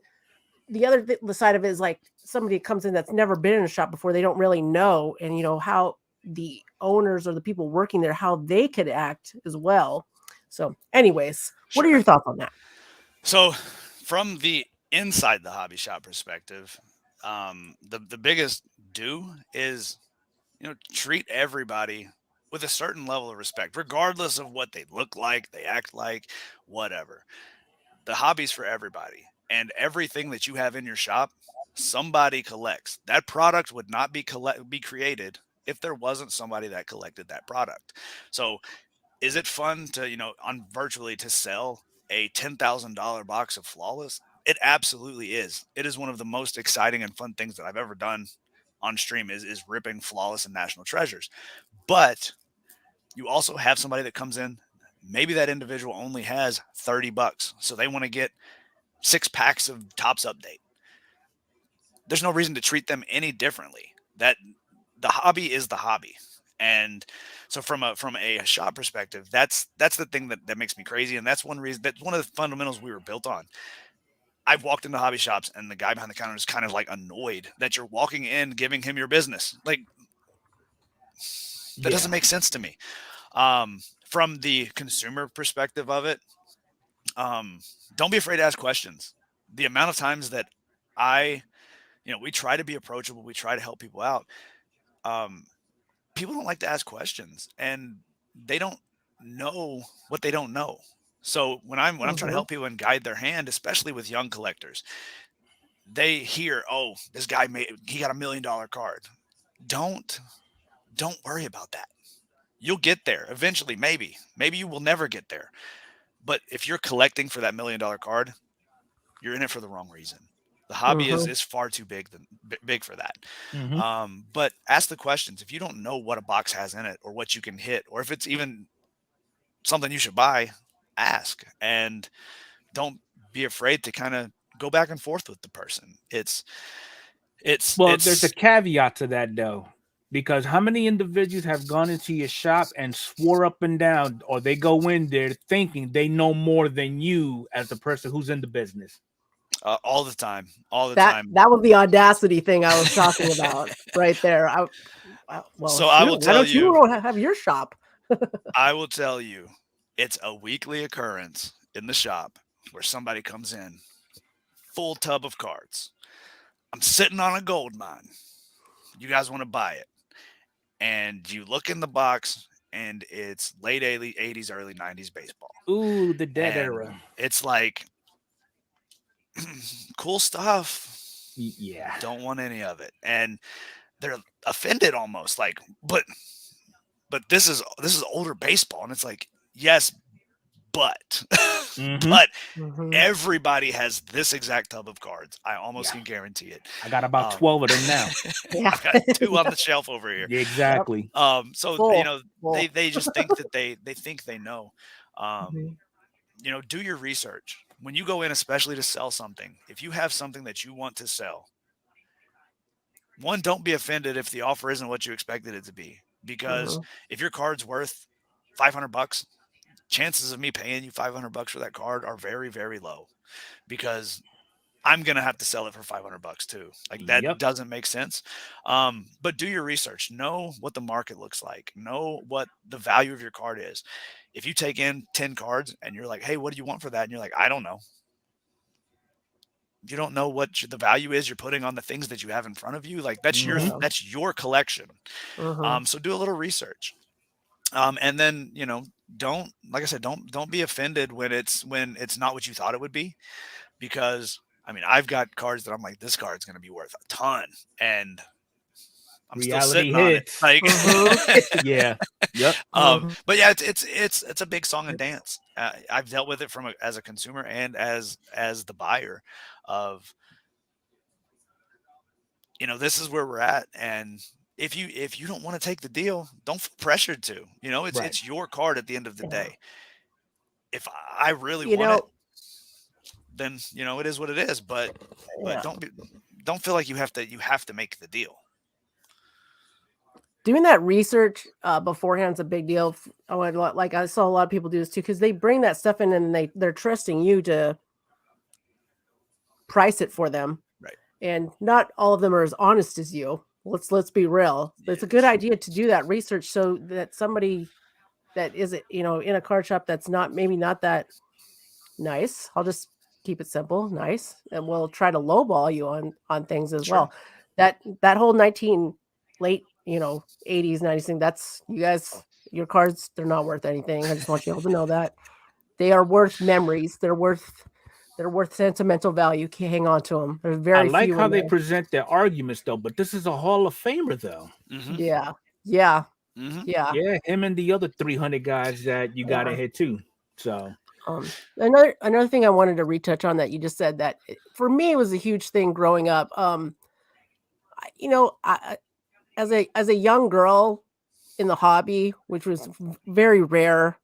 the other the side of it is like somebody comes in that's never been in a shop before, they don't really know, and how the owners or the people working there, how they could act as well. So anyways, What are your thoughts on that? So from the inside the hobby shop perspective, the biggest do is, treat everybody with a certain level of respect, regardless of what they look like, they act like, whatever. The hobby's for everybody, and everything that you have in your shop, somebody collects. That product would not be created if there wasn't somebody that collected that product. So is it fun to, on virtually to sell a $10,000 box of Flawless? It absolutely is. It is one of the most exciting and fun things that I've ever done on stream is ripping Flawless and National Treasures. But you also have somebody that comes in, maybe that individual only has $30, so they want to get 6 packs of Topps Update. There's no reason to treat them any differently. That the hobby is the hobby. And so from a shop perspective, that's the thing that makes me crazy. And that's one reason, that's one of the fundamentals we were built on. I've walked into hobby shops and the guy behind the counter is kind of like annoyed that you're walking in, giving him your business. Like that doesn't make sense to me. From the consumer perspective of it, don't be afraid to ask questions. The amount of times that we try to be approachable, we try to help people out. People don't like to ask questions, and they don't know what they don't know. So when I'm trying to help people and guide their hand, especially with young collectors, they hear, oh, this guy he got $1 million card. Don't worry about that. You'll get there eventually. Maybe you will never get there. But if you're collecting for that $1 million card, you're in it for the wrong reason. The hobby is far too big for that. But ask the questions. If you don't know what a box has in it or what you can hit, or if it's even something you should buy, ask, and don't be afraid to kind of go back and forth with the person. There's a caveat to that though, because how many individuals have gone into your shop and swore up and down, or they go in there thinking they know more than you as the person who's in the business? All the time. Time. That was the audacity thing I was talking about right there. I will tell you. Why don't you have your shop? I will tell you, it's a weekly occurrence in the shop where somebody comes in, full tub of cards. I'm sitting on a gold mine. You guys want to buy it? And you look in the box, and it's late 80s, early 90s baseball. Ooh, the dead era. It's like, cool stuff. Yeah. Don't want any of it. And they're offended almost, like, but this is older baseball. And it's like, yes, but everybody has this exact tub of cards. I almost can guarantee it. I got about 12 of them now. I've got 2 on the shelf over here. Exactly. So they just think that they think they know. Do your research. When you go in, especially to sell something, if you have something that you want to sell, one, don't be offended if the offer isn't what you expected it to be. Because if your card's worth $500, chances of me paying you $500 for that card are very, very low. Because I'm going to have to sell it for $500 too. Like that Yep. doesn't make sense. But do your research, know what the market looks like, know what the value of your card is. If you take in 10 cards and you're like, hey, what do you want for that? And you're like, I don't know. You don't know what the value is you're putting on the things that you have in front of you. Like that's Mhm. that's your collection. So do a little research. And then, don't, like I said, don't be offended when it's not what you thought it would be, because I mean, I've got cards that I'm like, this card's going to be worth a ton, and I'm still Reality sitting on it. hits. Like, Yeah. Yep. but yeah, it's a big song and dance. I've dealt with it as a consumer and as the buyer of, this is where we're at. And if you don't want to take the deal, don't feel pressured to. It's Right. it's your card at the end of the Yeah. day. If I really You want it, know, then it is what it is. But yeah. don't feel like you have to make the deal. Doing that research beforehand is a big deal. Like I saw a lot of people do this too, because they bring that stuff in and they're trusting you to price it for them. Right. And not all of them are as honest as you. Let's be real. It's a good idea to do that research so that somebody that isn't, in a card shop that's maybe not that nice. I'll just keep it simple, nice, and we'll try to lowball you on things as Sure. well. That whole late 80s 90s thing, that's, you guys, your cards, they're not worth anything. I just want you all to know that they are worth memories. They're worth sentimental value. Can't hang on to them. There's I very like few how in they there. present their arguments though, but this is a Hall of Famer though. Mm-hmm. Yeah. Mm-hmm. Yeah, him and the other 300 guys that you got Yeah. in here too. So another thing I wanted to retouch on that you just said, that for me it was a huge thing growing up. I, as a young girl in the hobby, which was very rare,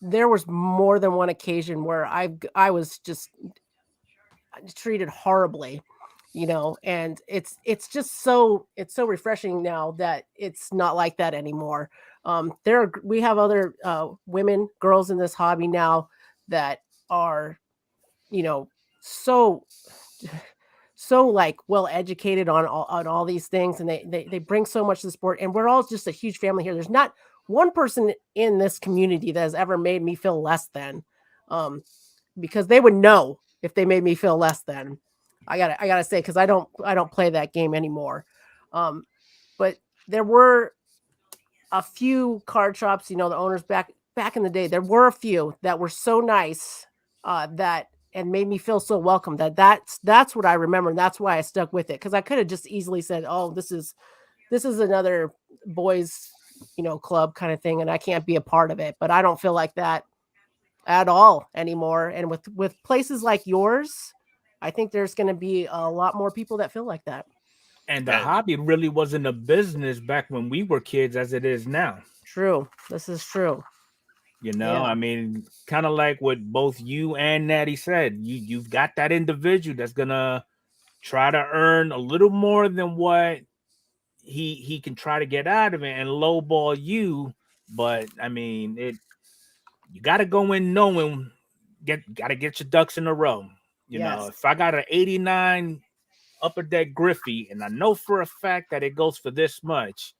there was more than one occasion where I was just treated horribly, and it's just it's so refreshing now that it's not like that anymore. We have other girls in this hobby now that are, so like well educated on all these things, and they bring so much to the sport, and we're all just a huge family here. There's not one person in this community that has ever made me feel less than, because they would know if they made me feel less than. I gotta say, because I don't play that game anymore. But there were a few card shops, the owners back in the day, there were a few that were so nice, that and made me feel so welcome, that's what I remember, and that's why I stuck with it, because I could have just easily said, oh, this is another boys club kind of thing, and I can't be a part of it. But I don't feel like that at all anymore. And with places like yours, I think there's going to be a lot more people that feel like that. and the hobby really wasn't a business back when we were kids as it is now. True. This is true. Yeah. I mean, kind of like what both you and Natty said. You've got that individual that's gonna try to earn a little more than what he can try to get out of it and lowball you. But I mean, you got to go in knowing, got to get your ducks in a row. Yes. If I got an 89 upper deck Griffey and I know for a fact that it goes for this much,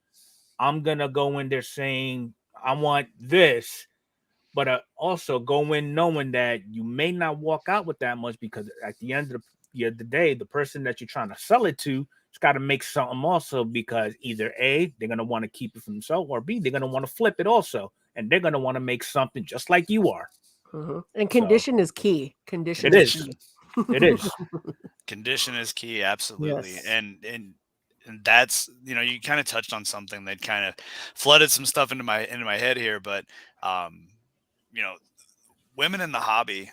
I'm gonna go in there saying I want this, but also go in knowing that you may not walk out with that much, because at the end of the day, the person that you're trying to sell it to has got to make something also, because either A, they're gonna want to keep it for themselves, or B, they're gonna want to flip it also, and they're gonna want to make something just like you are. And condition is key. Condition It is is. key. It is. Condition is key, absolutely. Yes. And that's, you kind of touched on something that kind of flooded some stuff into my head here. But women in the hobby,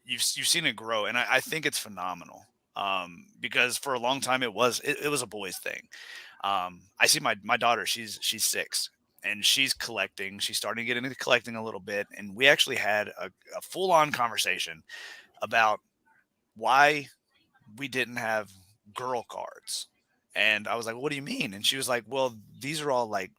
you've seen it grow, and I think it's phenomenal. Because for a long time it was a boys thing. I see my daughter, she's 6, and she's collecting. She's starting to get into collecting a little bit, and we actually had a full-on conversation about why we didn't have girl cards. And I was like, what do you mean? And she was like, well, these are all like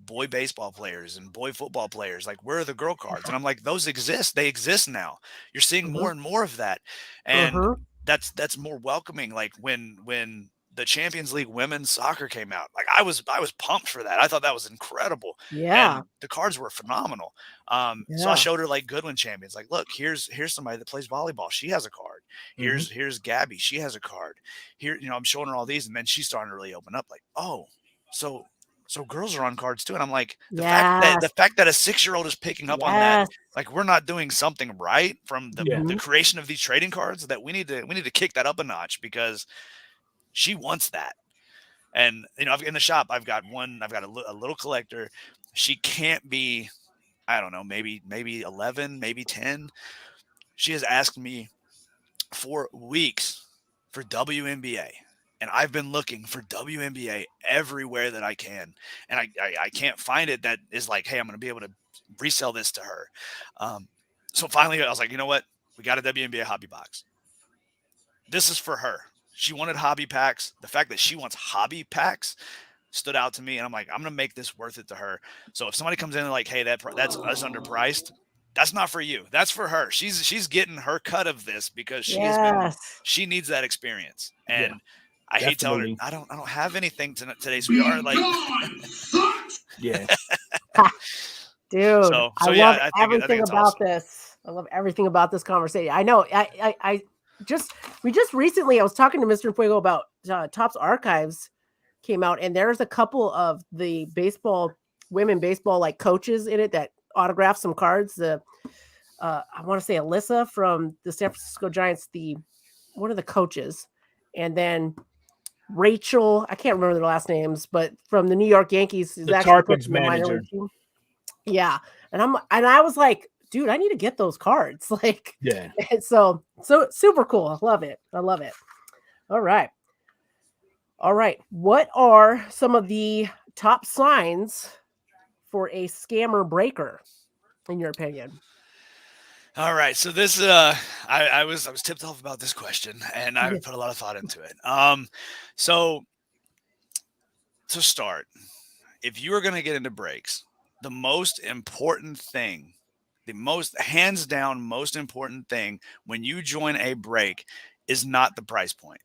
boy baseball players and boy football players. Like, where are the girl cards? And I'm like, those exist. They exist now. You're seeing more and more of that. And that's more welcoming. Like when the Champions League women's soccer came out, like I was pumped for that. I thought that was incredible. Yeah. And the cards were phenomenal. So I showed her like Goodwin Champions, like, look, here's somebody that plays volleyball. She has a card. Here's Gabby. She has a card. Here, I'm showing her all these, and then she's starting to really open up, like, oh, so girls are on cards too. And I'm like, the fact that a 6-year-old is picking up on that, like, we're not doing something right from the creation of these trading cards, that we need to kick that up a notch, because she wants that. And in the shop, I've got a little collector. She can't be, I don't know, maybe 11, maybe 10. She has asked me for weeks for WNBA. And I've been looking for WNBA everywhere that I can. And I can't find it that is like, hey, I'm going to be able to resell this to her. So finally, I was like, you know what? We got a WNBA hobby box. This is for her. She wanted hobby packs. The fact that she wants hobby packs stood out to me. And I'm like, I'm going to make this worth it to her. So if somebody comes in and like, hey, that's underpriced, that's not for you. That's for her. She's getting her cut of this, because she needs that experience. And I hate telling her, I don't have anything today, sweetheart. Like, dude, so I love everything about this. I love everything about this conversation. I know. We just recently, I was talking to Mr. Fuego about Topps Archives came out, and there's a couple of the women baseball like coaches in it that autographed some cards. I want to say Alyssa from the San Francisco Giants, one of the coaches, and then Rachel, I can't remember their last names, but from the New York Yankees, is actually Tarpons manager. Yeah, and I was like, dude, I need to get those cards. Like, and so super cool. I love it. All right. What are some of the top signs for a scammer breaker, in your opinion? All right. So this, I was tipped off about this question, and I put a lot of thought into it. So to start, if you are going to get into breaks, the most important thing, hands down most important thing when you join a break is not the price point.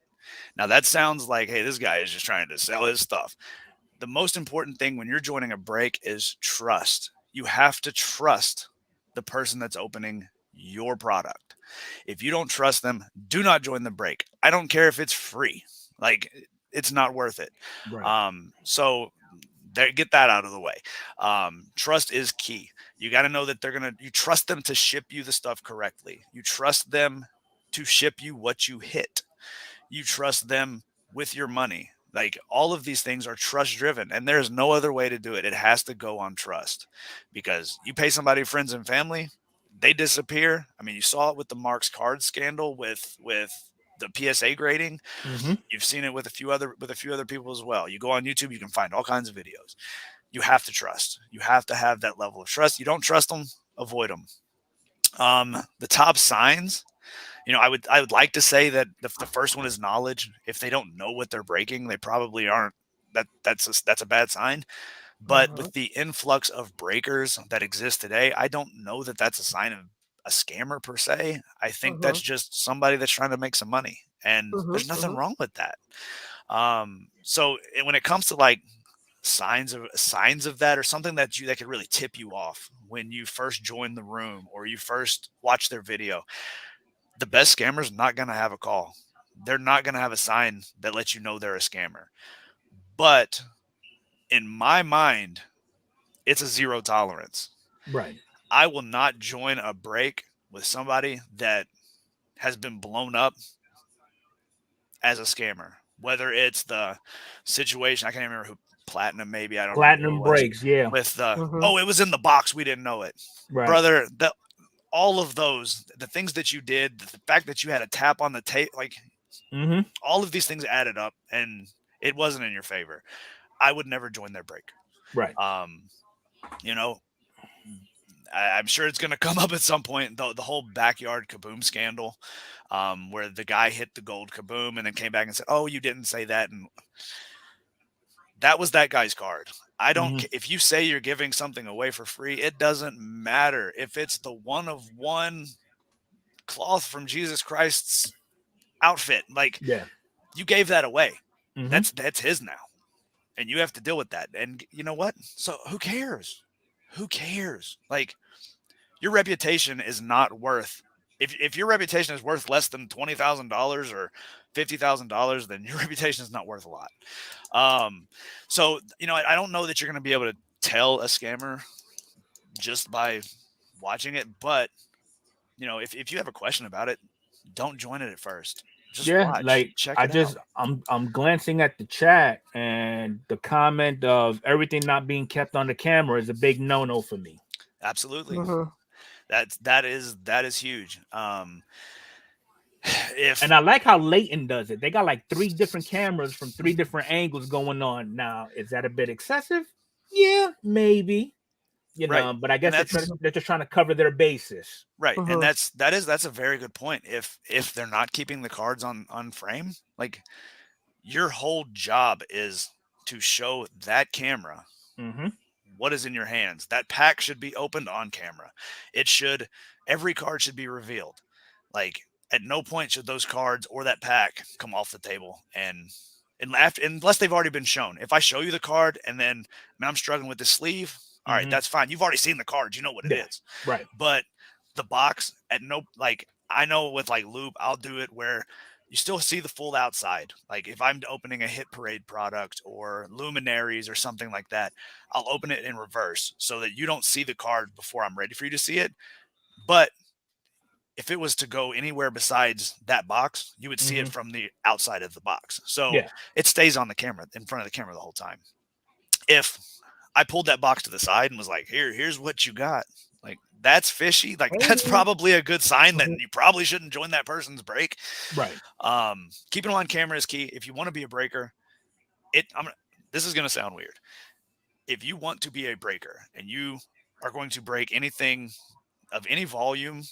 Now that sounds like, hey, this guy is just trying to sell his stuff. The most important thing when you're joining a break is trust. You have to trust the person that's opening your product. If you don't trust them, do not join the break. I don't care if it's free. Like, it's not worth it. Right. So get that out of the way. Trust is key. You got to know that you trust them to ship you the stuff correctly. You trust them to ship you what you hit. You trust them with your money. Like, all of these things are trust driven, and there's no other way to do it. It has to go on trust, because you pay somebody, friends and family, they disappear. I mean, you saw it with the Mark's card scandal with the PSA grading. You've seen it with a few other people as well. You go on YouTube, you can find all kinds of videos. You have to trust. You have to have that level of trust. You don't trust them, avoid them. The top signs, I would like to say that the first one is knowledge. If they don't know what they're breaking, they probably aren't. That's a bad sign. But with the influx of breakers that exist today, I don't know that that's a sign of a scammer per se. I think that's just somebody that's trying to make some money, and there's nothing wrong with that. So when it comes to like signs of that, or something that could really tip you off when you first join the room or you first watch their video, the best scammer's not going to have a call. They're not going to have a sign that lets you know they're a scammer. But in my mind, it's a zero tolerance. Right. I will not join a break with somebody that has been blown up as a scammer, whether it's the situation. I can't remember who, Platinum, maybe. I don't know. Platinum breaks. Yeah. With the, it was in the box. We didn't know it. Right. Brother, all of those, the things that you did, the fact that you had a tap on the tape, like all of these things added up, and it wasn't in your favor. I would never join their break. Right. I'm sure it's going to come up at some point, the whole backyard kaboom scandal, where the guy hit the gold kaboom and then came back and said, oh, you didn't say that. And that was that guy's card. I don't if you say you're giving something away for free, it doesn't matter if it's the one of one cloth from Jesus Christ's outfit. Like, you gave that away. That's his now, and you have to deal with that. And you know what? So who cares? Who cares? Like, your reputation is not worth. If your reputation is worth less than $20,000 or $50,000, then your reputation is not worth a lot. So I don't know that you're going to be able to tell a scammer just by watching it, but if you have a question about it, don't join it at first. Just watch, like check it out. I'm glancing at the chat, and the comment of everything not being kept on the camera is a big no-no for me. Absolutely. That is huge. And I like how Leighton does it. They got like 3 different cameras from 3 different angles going on. Now, is that a bit excessive? Yeah, maybe. But I guess they're just trying to cover their bases. Right. And that's a very good point. If they're not keeping the cards on frame, like, your whole job is to show that camera what is in your hands. That pack should be opened on camera. Every card should be revealed. Like, at no point should those cards or that pack come off the table unless they've already been shown. If I show you the card and then I'm struggling with the sleeve, all right, that's fine. You've already seen the cards. You know what it is. Right. But the box, I know with like Loop, I'll do it where you still see the full outside. Like, if I'm opening a Hit Parade product or Luminaries or something like that, I'll open it in reverse so that you don't see the card before I'm ready for you to see it. But if it was to go anywhere besides that box, you would see it from the outside of the box. So it stays on the camera, in front of the camera the whole time. If I pulled that box to the side and was like, here's what you got, like, that's fishy. Like, that's probably a good sign that you probably shouldn't join that person's break. Right. Keeping them on camera is key. If you want to be a breaker, this is going to sound weird. If you want to be a breaker and you are going to break anything of any volume,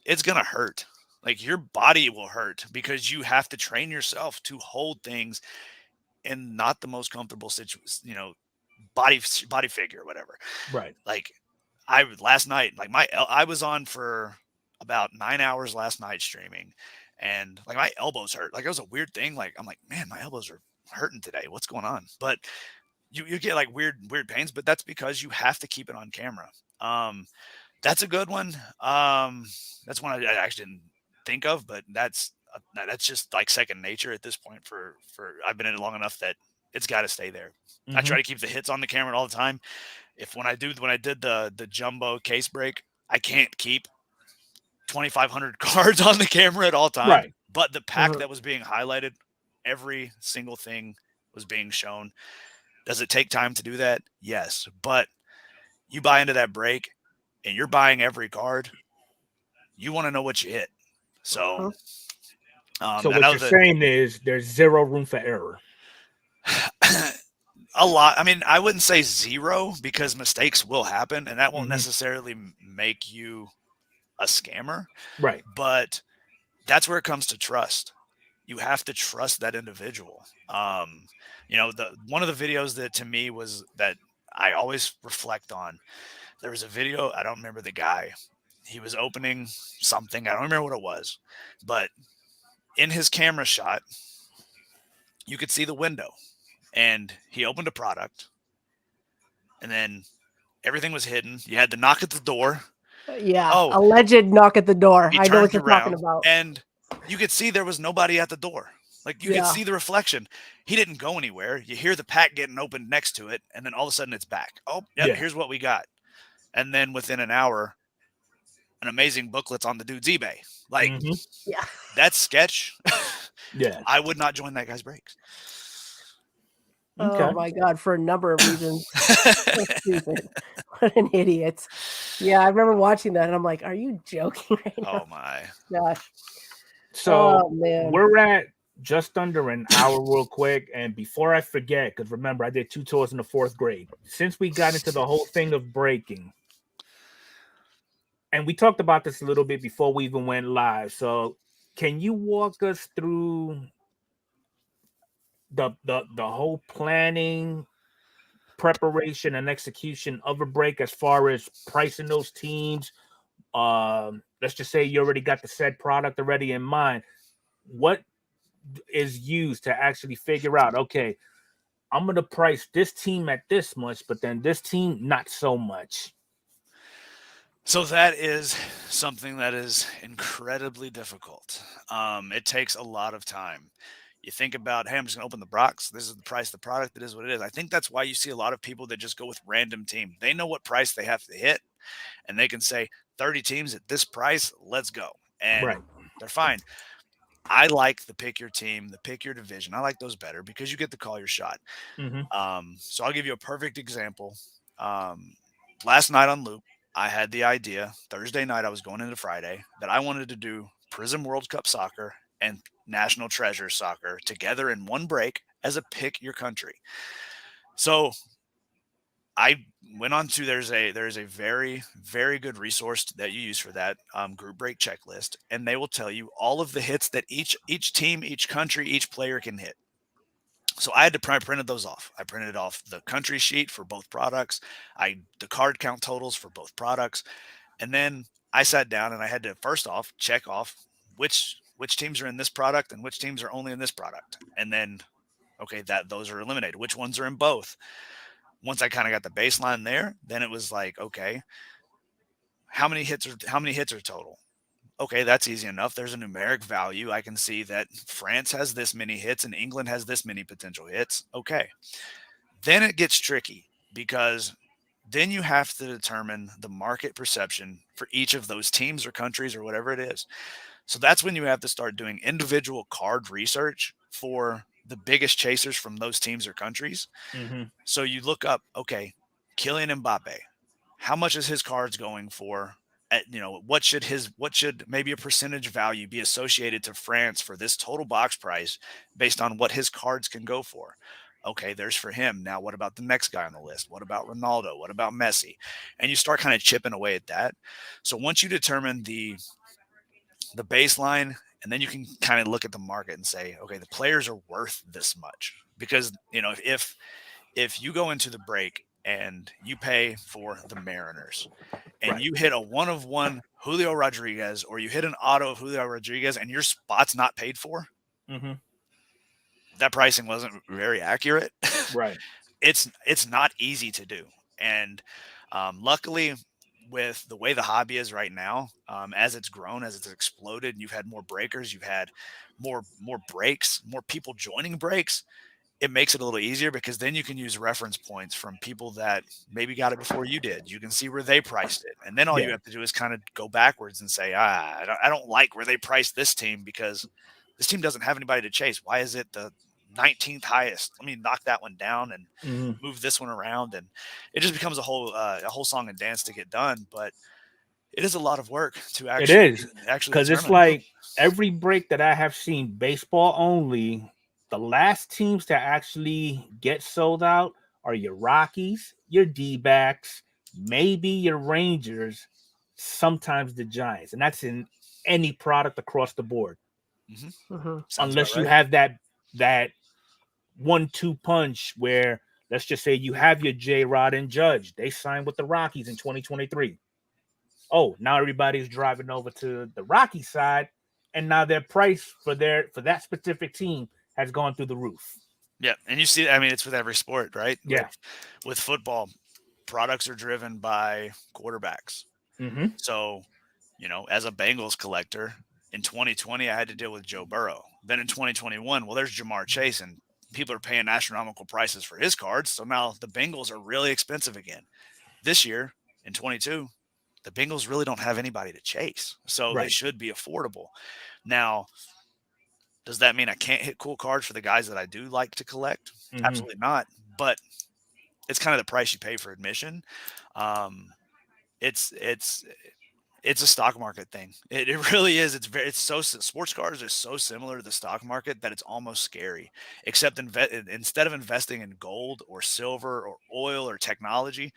it's going to hurt. Like, your body will hurt because you have to train yourself to hold things in not the most comfortable situation, body figure or whatever. Right. Like, last night, like, I was on for about 9 hours last night streaming, and like, my elbows hurt. Like, it was a weird thing. Like, I'm like, man, my elbows are hurting today. What's going on? But you get like weird pains, but that's because you have to keep it on camera. That's a good one. That's one I actually didn't think of, but that's just like second nature at this point. For I've been in it long enough that it's got to stay there. I try to keep the hits on the camera all the time. When I did the jumbo case break, I can't keep 2,500 cards on the camera at all times. Right. But the pack that was being highlighted, every single thing was being shown. Does it take time to do that? Yes. But you buy into that break and you're buying every card, you want to know what you hit. So, so what you're saying is there's zero room for error. A lot. I mean, I wouldn't say zero, because mistakes will happen, and that won't necessarily make you a scammer. Right. But that's where it comes to trust. You have to trust that individual. One of the videos that to me was that I always reflect on. There was a video, I don't remember the guy. He was opening something. I don't remember what it was, but in his camera shot, you could see the window, and he opened a product, and then everything was hidden. You had to knock at the door. Yeah. Alleged knock at the door. I know what you're talking about. And you could see there was nobody at the door. Like, you could see the reflection. He didn't go anywhere. You hear the pack getting opened next to it, and then all of a sudden it's back. Oh, yeah. Here's what we got. And then within an hour, an amazing booklet's on the dude's eBay. Like, that's sketch. Yeah. I would not join that guy's breaks. Okay. Oh my God, for a number of reasons. What an idiot. Yeah, I remember watching that and I'm like, are you joking right now? Oh my gosh. So we're at just under an hour real quick. And before I forget, because remember, I did 2 tours in the 4th grade. Since we got into the whole thing of breaking, and we talked about this a little bit before we even went live. So can you walk us through the whole planning preparation and execution of a break as far as pricing those teams? Let's just say you already got the said product already in mind. What is used to actually figure out, okay, I'm going to price this team at this much, but then this team not so much? So that is something that is incredibly difficult. It takes a lot of time. You think about, hey, I'm just gonna open the box. This is the price of the product. It is what it is. I think that's why you see a lot of people that just go with random team. They know what price they have to hit, and they can say 30 teams at this price. Let's go, and Right. they're fine. I like the pick your team, the pick your division. I like those better because you get to call your shot. So I'll give you a perfect example. Um, Last night on Loop, I had the idea Thursday night. I was going into Friday that I wanted to do Prism World Cup soccer and National Treasure soccer together in one break as a pick your country. So I went on to there's a very good resource that you use for that, group break checklist, and they will tell you all of the hits that each team, each country, each player can hit. So I had to printed those off. I printed off the country sheet for both products, the card count totals for both products, and then I sat down and I had to first off check off which teams are in this product and which teams are only in this product, and then okay, that those are eliminated. Which ones are in both? Once I kind of got the baseline there, then it was like, okay, how many hits are total? Okay, that's easy enough. There's a numeric value. I can see that France has this many hits and England has this many potential hits. Okay. Then it gets tricky because then you have to determine the market perception for each of those teams or countries or whatever it is. So that's when you have to start doing individual card research for the biggest chasers from those teams or countries. So you look up, okay, Kylian Mbappe, how much is his cards going for? What should maybe a percentage value be associated to France for this total box price based on what his cards can go for? Okay, there's for him. Now, what about the next guy on the list? What about Ronaldo? What about Messi? And you start kind of chipping away at that. So once you determine the baseline, and then you can kind of look at the market and say, okay, the players are worth this much. Because if you go into the break and you pay for the Mariners and Right. you hit a 1-of-1 Julio Rodriguez, or you hit an auto of Julio Rodriguez and your spot's not paid for, that pricing wasn't very accurate. Right. It's not easy to do. And luckily, with the way the hobby is right now, as it's grown, as it's exploded, you've had more breakers, you've had more breaks, more people joining breaks. It makes it a little easier because then you can use reference points from people that maybe got it before you did. You can see where they priced it. And then all you have to do is kind of go backwards and say, I don't like where they priced this team because this team doesn't have anybody to chase. Why is it the 19th highest? Let me knock that one down and move this one around. And it just becomes a whole song and dance to get done. But it is a lot of work to actually. It is, because determine. it's like every break that I have seen baseball only, the last teams to actually get sold out are your Rockies, your D-backs, maybe your Rangers, sometimes the Giants, and that's in any product across the board. Unless you have that 1-2 punch where, let's just say, you have your J-Rod and Judge. They signed with the Rockies in 2023. Oh, now everybody's driving over to the Rocky side, and now their price for that specific team has gone through the roof. Yeah, and you see, I mean, it's with every sport, right? Yeah. With football, products are driven by quarterbacks. So, as a Bengals collector, in 2020, I had to deal with Joe Burrow. Then in 2021, well, there's Jamar Chase, and people are paying astronomical prices for his cards. So now the Bengals are really expensive again. This year, in 22, the Bengals really don't have anybody to chase. So they should be affordable. Now, does that mean I can't hit cool cards for the guys that I do like to collect? Absolutely not. But it's kind of the price you pay for admission. It's a stock market thing. It really is. Sports cars are so similar to the stock market that it's almost scary. Except instead of investing in gold or silver or oil or technology,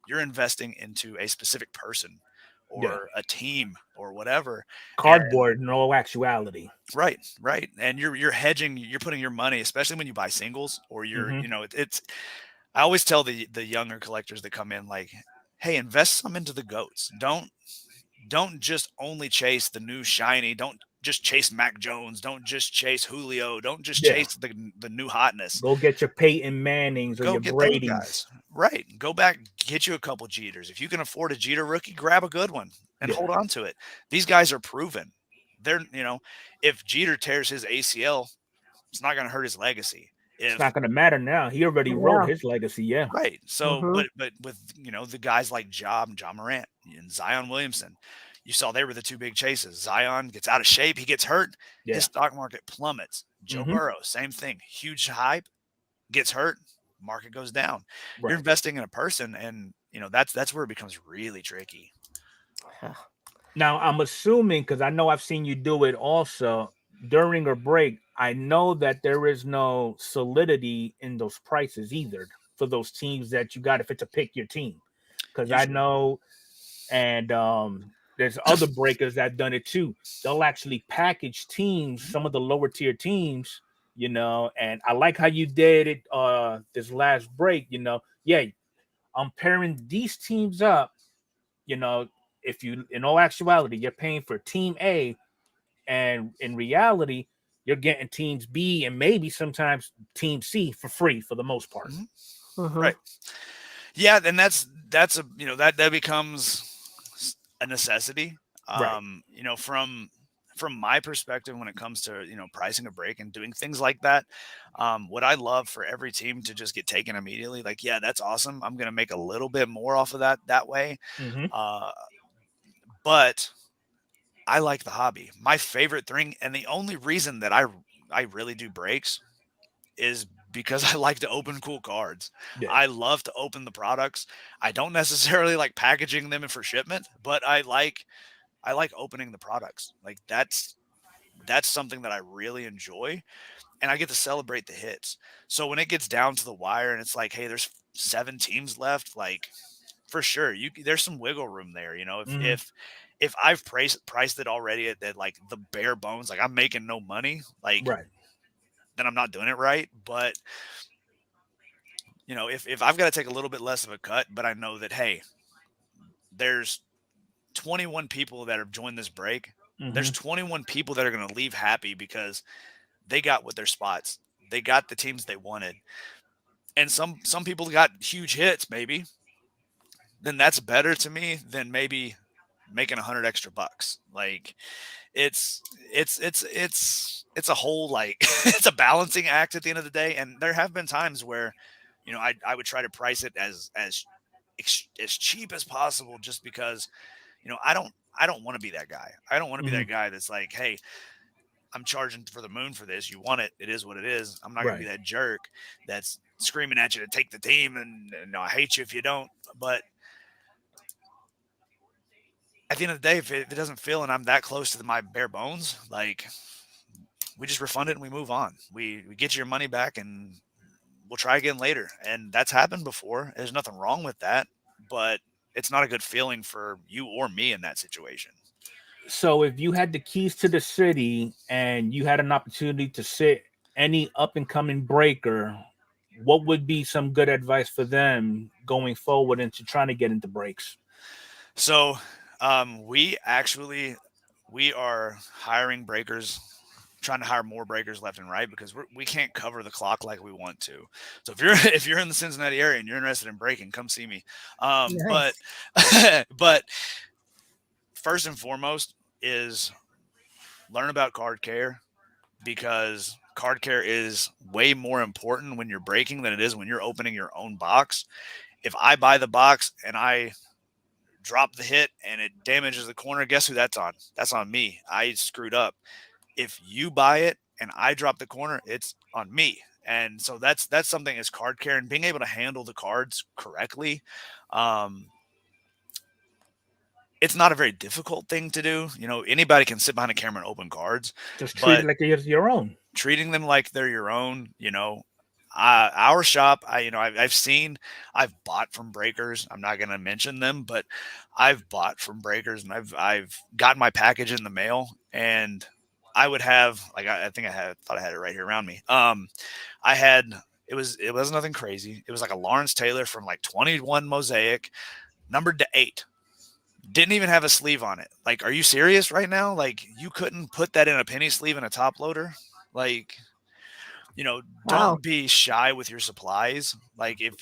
you're investing into a specific person or a team or whatever. Cardboard, no actuality. Right. And you're hedging. You're putting your money, especially when you buy singles or you're, I always tell the younger collectors that come in, like, hey, invest some into the goats. Don't just only chase the new shiny. Don't just chase Mac Jones. Don't just chase Julio. Don't just Yeah. chase the new hotness. Go get your Peyton Mannings or Go your get those Brady's. guys. Right. Go back, get you a couple Jeters. If you can afford a Jeter rookie, grab a good one and Yeah. hold on to it. These guys are proven. They're, if Jeter tears his ACL, it's not going to hurt his legacy. It's not going to matter now. He already wrote his legacy. Yeah. Right. So, Mhm. but with, the guys like John Morant and Zion Williamson, you saw they were the two big chases. Zion gets out of shape. He gets hurt. Yeah. His stock market plummets. Joe Burrow, same thing. Huge hype, gets hurt, market goes down. Right. You're investing in a person, and that's where it becomes really tricky. Now I'm assuming, because I know I've seen you do it also during a break, I know that there is no solidity in those prices either for those teams that you got if it's a pick your team. Because I know, and there's other breakers that done it too. They'll actually package teams, some of the lower tier teams, and I like how you did it this last break, yeah, I'm pairing these teams up, if you, in all actuality, you're paying for team A, and in reality, you're getting teams B and maybe sometimes team C for free for the most part. Right. Yeah. And that's a, that becomes a necessity. Right. From my perspective, when it comes to, pricing a break and doing things like that, what I love for every team to just get taken immediately, like, yeah, that's awesome. I'm going to make a little bit more off of that way. But I like the hobby. My favorite thing, and the only reason that I really do breaks is because I like to open cool cards. Yeah. I love to open the products. I don't necessarily like packaging them for shipment, but I like opening the products. Like that's something that I really enjoy, and I get to celebrate the hits. So when it gets down to the wire and it's like, hey, there's 7 teams left, like, for sure, there's some wiggle room there. If I've priced it already at like the bare bones, like I'm making no money, like, right, then I'm not doing it right. But if I've got to take a little bit less of a cut, but I know that, hey, there's 21 people that have joined this break. There's 21 people that are going to leave happy because they got what their spots. They got the teams they wanted. And some people got huge hits, maybe. Then that's better to me than maybe making $100 extra. Like it's a whole, like, it's a balancing act at the end of the day. And there have been times where, I would try to price it as cheap as possible, just because, I don't want to be that guy. I don't want to be that guy that's like, hey, I'm charging for the moon for this. You want it. It is what it is. I'm not going to be that jerk that's screaming at you to take the team and I hate you if you don't. But at the end of the day, if it doesn't feel and I'm that close to my bare bones, like, we just refund it and we move on. We get your money back and we'll try again later. And that's happened before. There's nothing wrong with that, but it's not a good feeling for you or me in that situation. So if you had the keys to the city and you had an opportunity to sit any up and coming breaker, what would be some good advice for them going forward into trying to get into breaks? So we are hiring breakers, trying to hire more breakers left and right, because we can't cover the clock like we want to. So if you're in the Cincinnati area and you're interested in breaking, come see me. Nice. But first and foremost is learn about card care, because card care is way more important when you're breaking than it is when you're opening your own box. If I buy the box and I drop the hit and it damages the corner, guess who that's on? That's on me. I screwed up. If you buy it and I drop the corner, it's on me. And so that's something as card care and being able to handle the cards correctly. It's not a very difficult thing to do. Anybody can sit behind a camera and open cards. Just treat it like it's your own. Treating them like they're your own, our shop, I've bought from breakers. I'm not going to mention them, but I've bought from breakers and I've gotten my package in the mail, and I would have, like, I think thought I had it right here around me. I had It was nothing crazy. It was like a Lawrence Taylor from like 21 Mosaic, numbered to 8. Didn't even have a sleeve on it. Like, are you serious right now? Like, you couldn't put that in a penny sleeve in a top loader? Like, Wow. don't be shy with your supplies. Like, if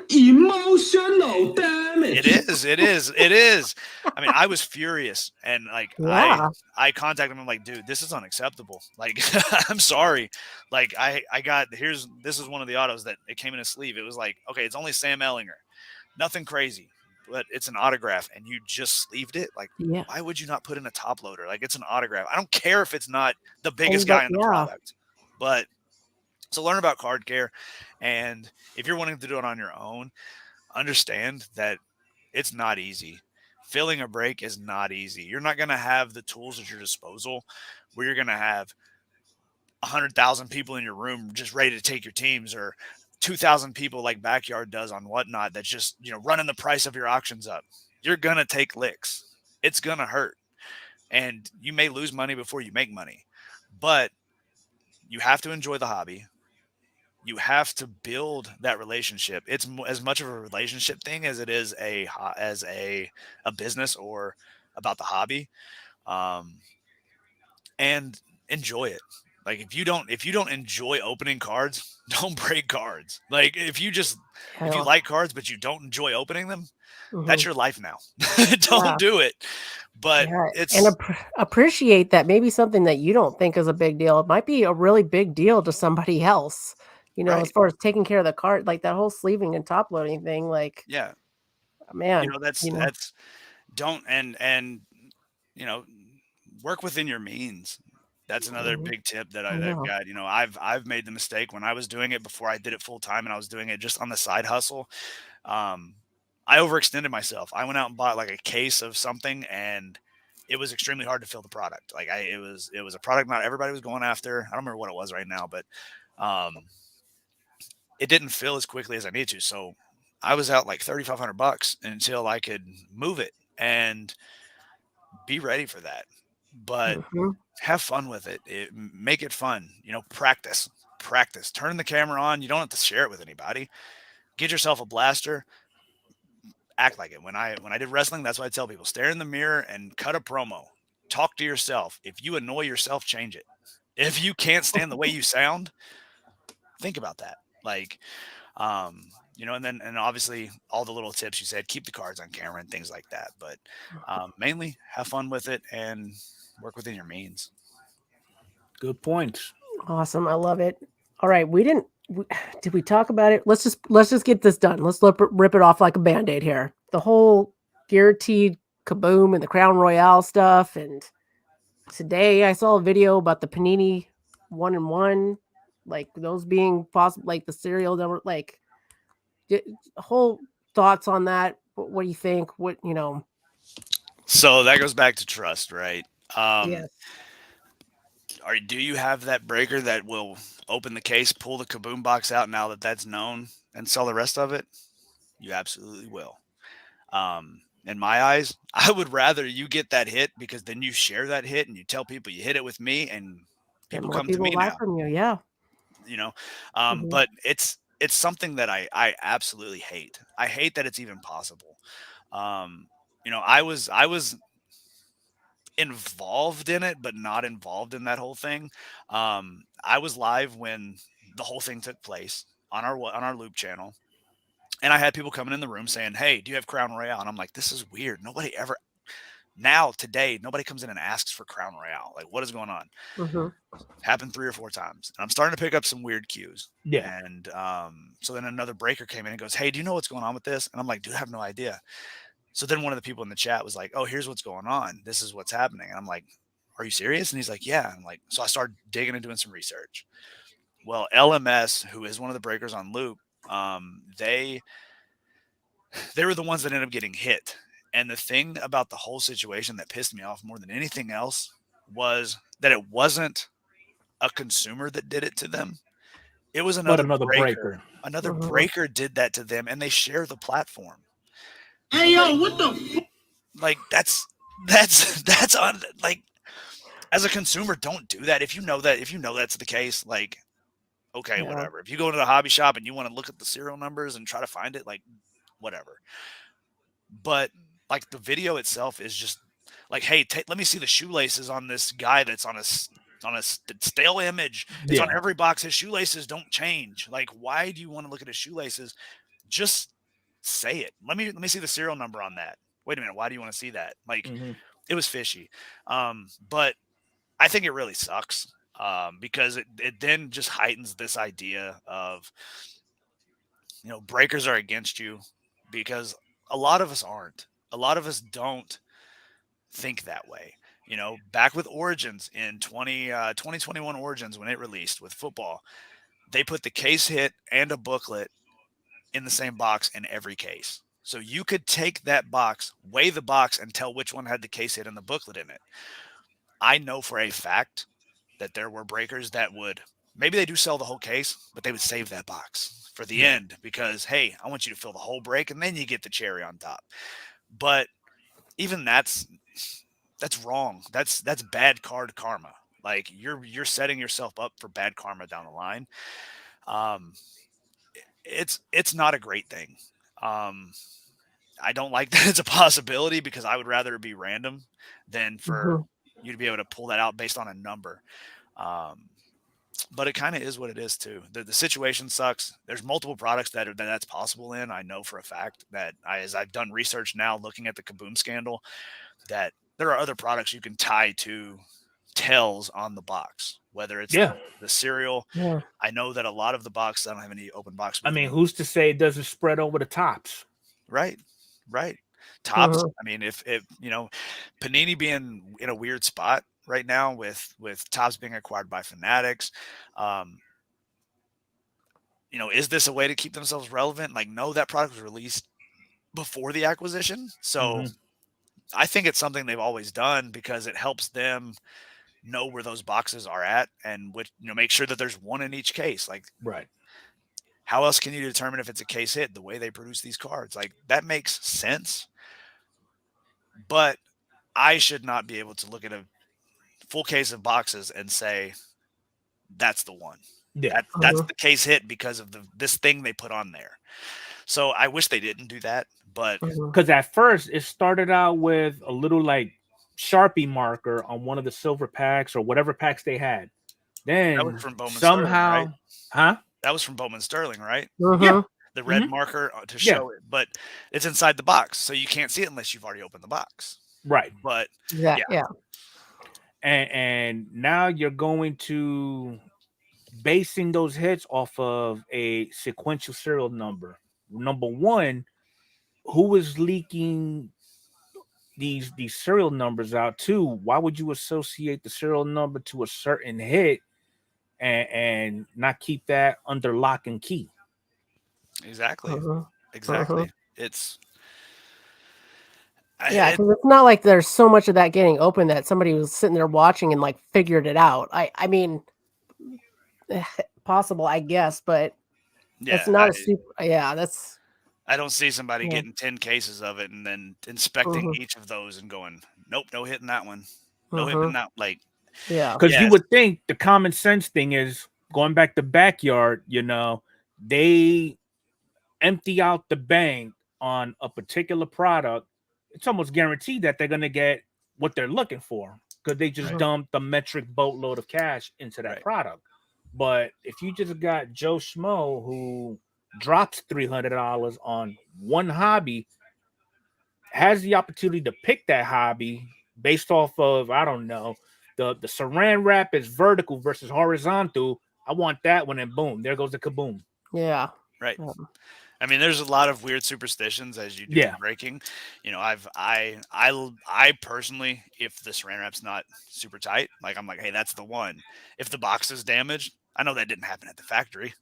emotional damage. it is. I mean, I was furious, and like, Yeah. I contacted him. I'm like, dude, this is unacceptable. Like, I'm sorry. Like, this is one of the autos that it came in a sleeve. It was like, okay, it's only Sam Ellinger, nothing crazy, but it's an autograph, and you just sleeved it. Like, Yeah. why would you not put in a top loader? Like, it's an autograph. I don't care if it's not the biggest guy in the product, but so learn about card care, and if you're wanting to do it on your own, understand that it's not easy. Filling a break is not easy. You're not going to have the tools at your disposal where you're going to have 100,000 people in your room just ready to take your teams, or 2,000 people like Backyard does on Whatnot that's just, running the price of your auctions up. You're going to take licks. It's going to hurt. And you may lose money before you make money. But you have to enjoy the hobby. You have to build that relationship. It's as much of a relationship thing as it is a business or about the hobby. And enjoy it. Like, if you don't enjoy opening cards, don't break cards. Like, if you like cards but you don't enjoy opening them, that's your life now. Don't do it. But appreciate that maybe something that you don't think is a big deal, it might be a really big deal to somebody else. Right. As far as taking care of the card, like that whole sleeving and top loading thing, like, yeah, man, that's don't and work within your means. That's another big tip that I've got. I've made the mistake when I was doing it before I did it full time, and I was doing it just on the side hustle. I overextended myself. I went out and bought like a case of something, and it was extremely hard to fill the product. Like, it was a product not everybody was going after. I don't remember what it was right now, but it didn't fill as quickly as I needed to. So I was out like $3,500 until I could move it, and be ready for that. But have fun with it. Make it fun. Practice. Turn the camera on. You don't have to share it with anybody. Get yourself a blaster. Act like it. When I did wrestling, that's what I tell people. Stare in the mirror and cut a promo. Talk to yourself. If you annoy yourself, change it. If you can't stand the way you sound, think about that. Like, and obviously all the little tips you said, keep the cards on camera and things like that. But mainly have fun with it and work within your means. Good points. Awesome. I love it. All right. Did we talk about it? Let's just get this done. Let's rip it off like a Band-Aid here. The whole guaranteed kaboom and the Crown Royale stuff. And today I saw a video about the Panini 1-in-1, like those being possible, like the serial number, like whole thoughts on that. What do you think? So that goes back to trust, right? Yes. Do you have that breaker that will open the case, pull the kaboom box out now that that's known, and sell the rest of it? You absolutely will. In my eyes, I would rather you get that hit, because then you share that hit and you tell people you hit it with me, and people come to me now. From you, yeah. But it's something that I absolutely hate. I hate that it's even possible. I was involved in it, but not involved in that whole thing. I was live when the whole thing took place on our Loop channel, and I had people coming in the room saying, "Hey, do you have Crown Royale?" And I'm like, "This is weird. Today, nobody comes in and asks for Crown Royale. Like, what is going on?" Happened 3 or 4 times, and I'm starting to pick up some weird cues. Yeah. And so then another breaker came in and goes, "Hey, do you know what's going on with this?" And I'm like, "Dude, I have no idea." So then one of the people in the chat was like, "Oh, here's what's going on. This is what's happening." And I'm like, "Are you serious?" And he's like, "Yeah." I'm like, so I started digging and doing some research. Well, LMS, who is one of the breakers on Loop, they were the ones that ended up getting hit. And the thing about the whole situation that pissed me off more than anything else was that it wasn't a consumer that did it to them. It was another breaker. Another breaker did that to them, and they share the platform. Hey, yo, what the like that's on, like, as a consumer, don't do that. If you know that's the case, like, Okay, Yeah. whatever. If you go to the hobby shop and you want to look at the serial numbers and try to find it, like, whatever. But like the video itself is just like, hey, let me see the shoelaces on this guy that's on a stale image. It's on Yeah. every box. His shoelaces don't change. Like, why do you want to look at his shoelaces? Just say it. Let me see the serial number on that. Wait a minute. Why do you want to see that? Like, Mhm. it was fishy. But I think it really sucks because it then just heightens this idea of, breakers are against you because a lot of us aren't. A lot of us don't think that way. Back with Origins in 2021 Origins, when it released with football, they put the case hit and a booklet in the same box in every case. So you could take that box, weigh the box, and tell which one had the case hit and the booklet in it. I know for a fact that there were breakers that would, maybe they do sell the whole case, but they would save that box for the end because, hey, I want you to fill the whole break and then you get the cherry on top. But even that's wrong. That's bad card karma. Like you're setting yourself up for bad karma down the line. Um, it's not a great thing. Um, I don't like that it's a possibility because I would rather it be random than for you to be able to pull that out based on a number. Um, but it kind of is what it is too. The situation sucks. There's multiple products that's possible in. I know for a fact that as I've done research now, looking at the Kaboom scandal, that there are other products you can tie to tells on the box, whether it's the cereal. Yeah. I know that a lot of the box, I don't have any open box. I mean, who's to say it doesn't spread over the tops? Right. Tops. I mean, if Panini being in a weird spot right now with Tops being acquired by Fanatics, is this a way to keep themselves relevant? Like, no, that product was released before the acquisition, so I think it's something they've always done because it helps them know where those boxes are at and make sure that there's one in each case. Like, right. How else can you determine if it's a case hit? The way they produce these cards, like that makes sense. But I should not be able to look at a full case of boxes and say that's the one. Yeah. That's the case hit because of this thing they put on there. So I wish they didn't do that, but because at first it started out with a little like Sharpie marker on one of the silver packs or whatever packs they had. Then that was from Bowman somehow, Sterling, right? Huh? That was from Bowman Sterling, right? Yeah. The red marker to show it, but it's inside the box, so you can't see it unless you've already opened the box. Right. But yeah. And now you're going to basing those hits off of a sequential serial number. Number one, who is leaking these serial numbers out too? Why would you associate the serial number to a certain hit and not keep that under lock and key? Exactly. It's because it's not like there's so much of that getting open that somebody was sitting there watching and like figured it out. I mean, possible, I guess, but it's not a super. Yeah, that's. I don't see somebody getting 10 cases of it and then inspecting each of those and going, nope, no hitting that one, no hitting that. Like, because you would think the common sense thing is going back to backyard. They empty out the bank on a particular product. It's almost guaranteed that they're going to get what they're looking for because they just dumped a metric boatload of cash into that product. But if you just got Joe Schmo who drops $300 on one hobby, has the opportunity to pick that hobby based off of, I don't know, the saran wrap is vertical versus horizontal. I want that one, and boom, there goes the kaboom. Yeah. Right. I mean, there's a lot of weird superstitions as you do breaking. I personally, if the saran wrap's not super tight, like I'm like, hey, that's the one. If the box is damaged, I know that didn't happen at the factory.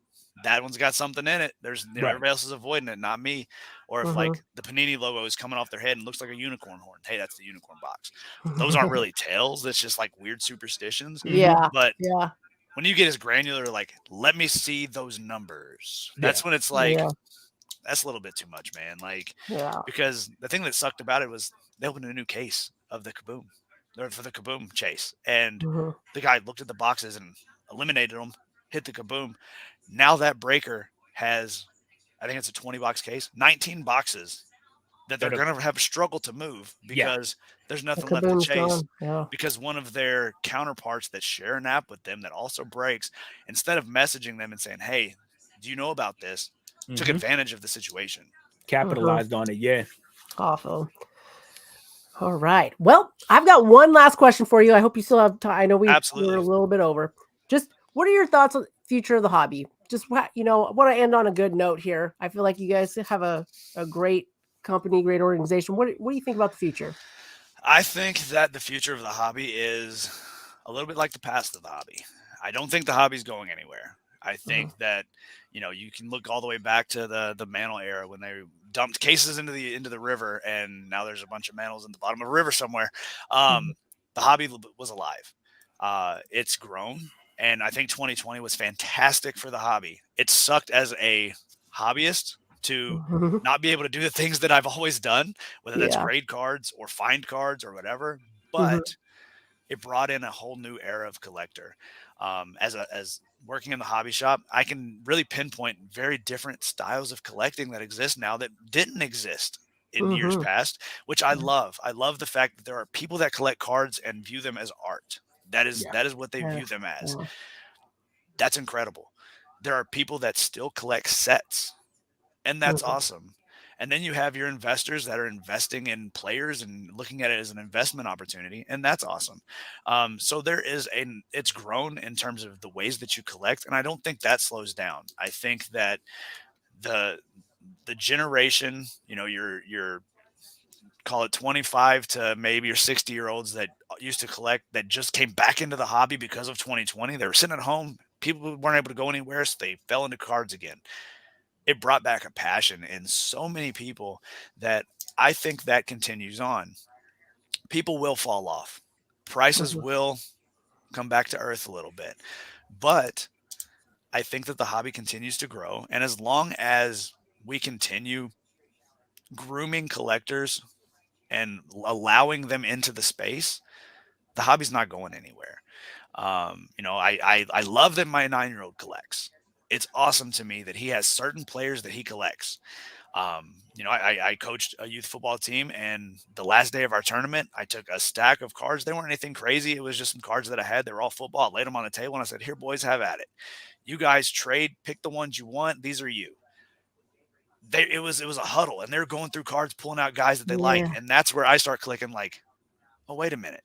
That one's got something in it. There's everybody else is avoiding it, not me. Or if like the Panini logo is coming off their head and looks like a unicorn horn, hey, that's the unicorn box. Those aren't really tails. It's just like weird superstitions. Yeah. But when you get as granular, like, let me see those numbers. That's when it's like, that's a little bit too much, man. Like, because the thing that sucked about it was they opened a new case of the Kaboom, or for the Kaboom chase, and the guy looked at the boxes and eliminated them hit the kaboom. Now that breaker has, I think it's a 20-box case, 19 boxes that they're going to have a struggle to move because there's nothing left to chase. Yeah. Because one of their counterparts that share an app with them that also breaks, instead of messaging them and saying, hey, do you know about this? Took advantage of the situation. Capitalized on it. Yeah. Awesome. All right. Well, I've got one last question for you. I hope you still have time. I know we're a little bit over. Just what are your thoughts on the future of the hobby? Just, you know, I want to end on a good note here. I feel like you guys have a great company, great organization. What do you think about the future? I think that the future of the hobby is a little bit like the past of the hobby. I don't think the hobby's going anywhere. I think that, you know, you can look all the way back to the mantle era when they dumped cases into the river, and now there's a bunch of mantles in the bottom of a river somewhere. The hobby was alive. It's grown, and I think 2020 was fantastic for the hobby. It sucked as a hobbyist to not be able to do the things that I've always done, whether that's grade cards or find cards or whatever, but it brought in a whole new era of collector. As working in the hobby shop, I can really pinpoint very different styles of collecting that exist now that didn't exist in years past, which I love. I love the fact that there are people that collect cards and view them as art. That is what they view them as. That's incredible. There are people that still collect sets, and that's awesome. And then you have your investors that are investing in players and looking at it as an investment opportunity, and that's awesome. So it's grown in terms of the ways that you collect, and I don't think that slows down. I think that the generation, you know, your call it 25 to maybe your 60-year-olds that used to collect, that just came back into the hobby because of 2020. They were sitting at home. People weren't able to go anywhere, so they fell into cards again. It brought back a passion in so many people that I think that continues on. People will fall off. Prices will come back to earth a little bit. But I think that the hobby continues to grow. And as long as we continue grooming collectors and allowing them into the space, the hobby's not going anywhere. You know, I love that my 9-year-old collects. It's awesome to me that he has certain players that he collects. You know, I coached a youth football team, and the last day of our tournament, I took a stack of cards. They weren't anything crazy. It was just some cards that I had. They were all football. I laid them on the table, and I said, here, boys, have at it. You guys trade, pick the ones you want. These are you. It was a huddle, and they were going through cards, pulling out guys that they liked. And that's where I start clicking like, oh, wait a minute.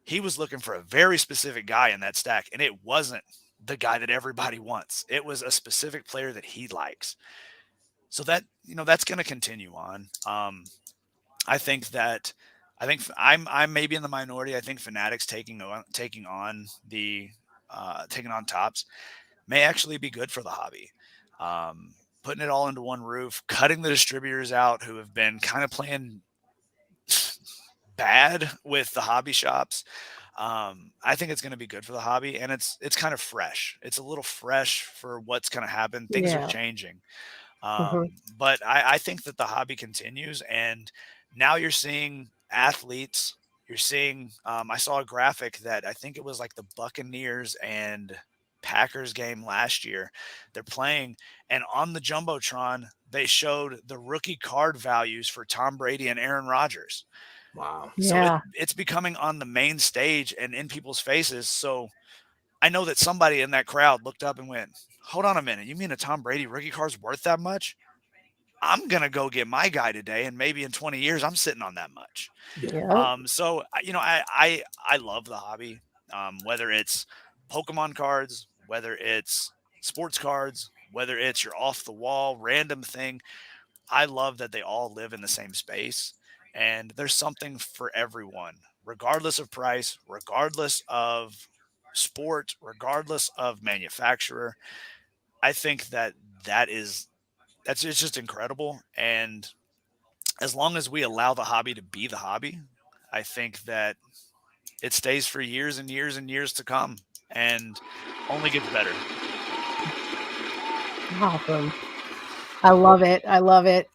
He was looking for a very specific guy in that stack, and it wasn't the guy that everybody wants. It was a specific player that he likes. So that, you know, that's going to continue on. I think I'm maybe in the minority. I think Fanatics taking on Topps may actually be good for the hobby. Putting it all into one roof, cutting the distributors out who have been kind of playing bad with the hobby shops. I think it's going to be good for the hobby, and it's kind of fresh. It's a little fresh for what's going to happen. Things are changing. But I think that the hobby continues, and now you're seeing athletes. You're seeing, I saw a graphic that I think it was like the Buccaneers and Packers game last year. They're playing, and on the Jumbotron, they showed the rookie card values for Tom Brady and Aaron Rodgers. Wow. So it's becoming on the main stage and in people's faces. So I know that somebody in that crowd looked up and went, hold on a minute. You mean a Tom Brady rookie card's worth that much? I'm going to go get my guy today. And maybe in 20 years, I'm sitting on that much. So, you know, I love the hobby, whether it's Pokemon cards, whether it's sports cards, whether it's your off the wall random thing. I love that they all live in the same space, and there's something for everyone, regardless of price, regardless of sport, regardless of manufacturer. I think that's just incredible. And as long as we allow the hobby to be the hobby, I think that it stays for years and years and years to come and only gets better. Awesome. I love it. I love it.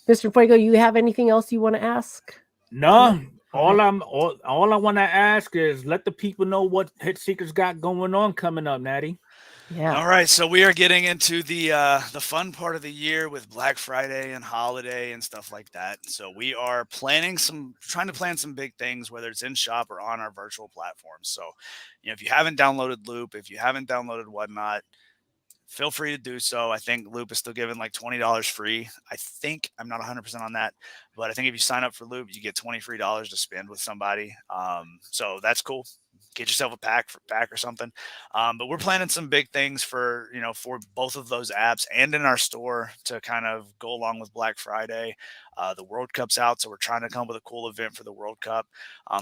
Mr. Fuego, you have anything else you want to ask? No, All I want to ask is let the people know what Hit Seekers got going on coming up, Natty. Yeah. All right, so we are getting into the fun part of the year with Black Friday and holiday and stuff like that. So we are trying to plan some big things, whether it's in shop or on our virtual platforms. So, if you haven't downloaded Loop, if you haven't downloaded Whatnot, feel free to do so. I think Loop is still giving like $20 free. I think I'm not 100% on that, but I think if you sign up for Loop, you get $20 free to spend with somebody. So that's cool. Get yourself a pack or something. But we're planning some big things for both of those apps and in our store to kind of go along with Black Friday. The World Cup's out, so we're trying to come up with a cool event for the World Cup.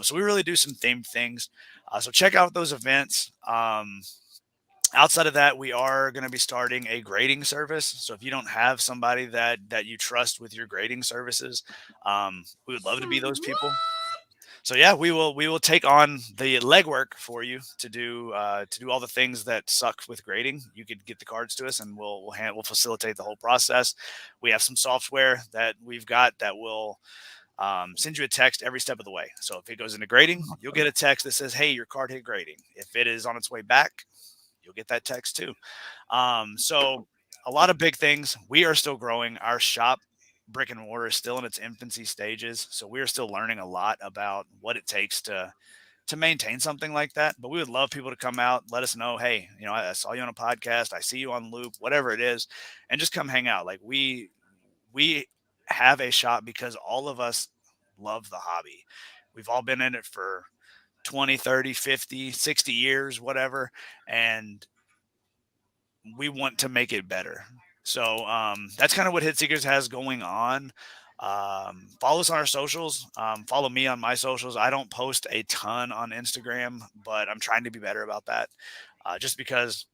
So we really do some themed things. So check out those events. Outside of that, we are going to be starting a grading service. So if you don't have somebody that you trust with your grading services, we would love to be those people. So yeah, we will take on the legwork for you to do all the things that suck with grading. You could get the cards to us, and we'll facilitate the whole process. We have some software that we've got that will send you a text every step of the way. So if it goes into grading, you'll get a text that says, "Hey, your card hit grading." If it is on its way back, you'll get that text too. So a lot of big things. We are still growing. Our shop, brick and mortar, is still in its infancy stages. So we are still learning a lot about what it takes to maintain something like that. But we would love people to come out, let us know, hey, I saw you on a podcast, I see you on Loop, whatever it is, and just come hang out. Like we have a shop because all of us love the hobby. We've all been in it for 20, 30, 50, 60 years, whatever. And we want to make it better. So that's kind of what Hit Seekers has going on. Follow us on our socials. Follow me on my socials. I don't post a ton on Instagram, but I'm trying to be better about that. Just because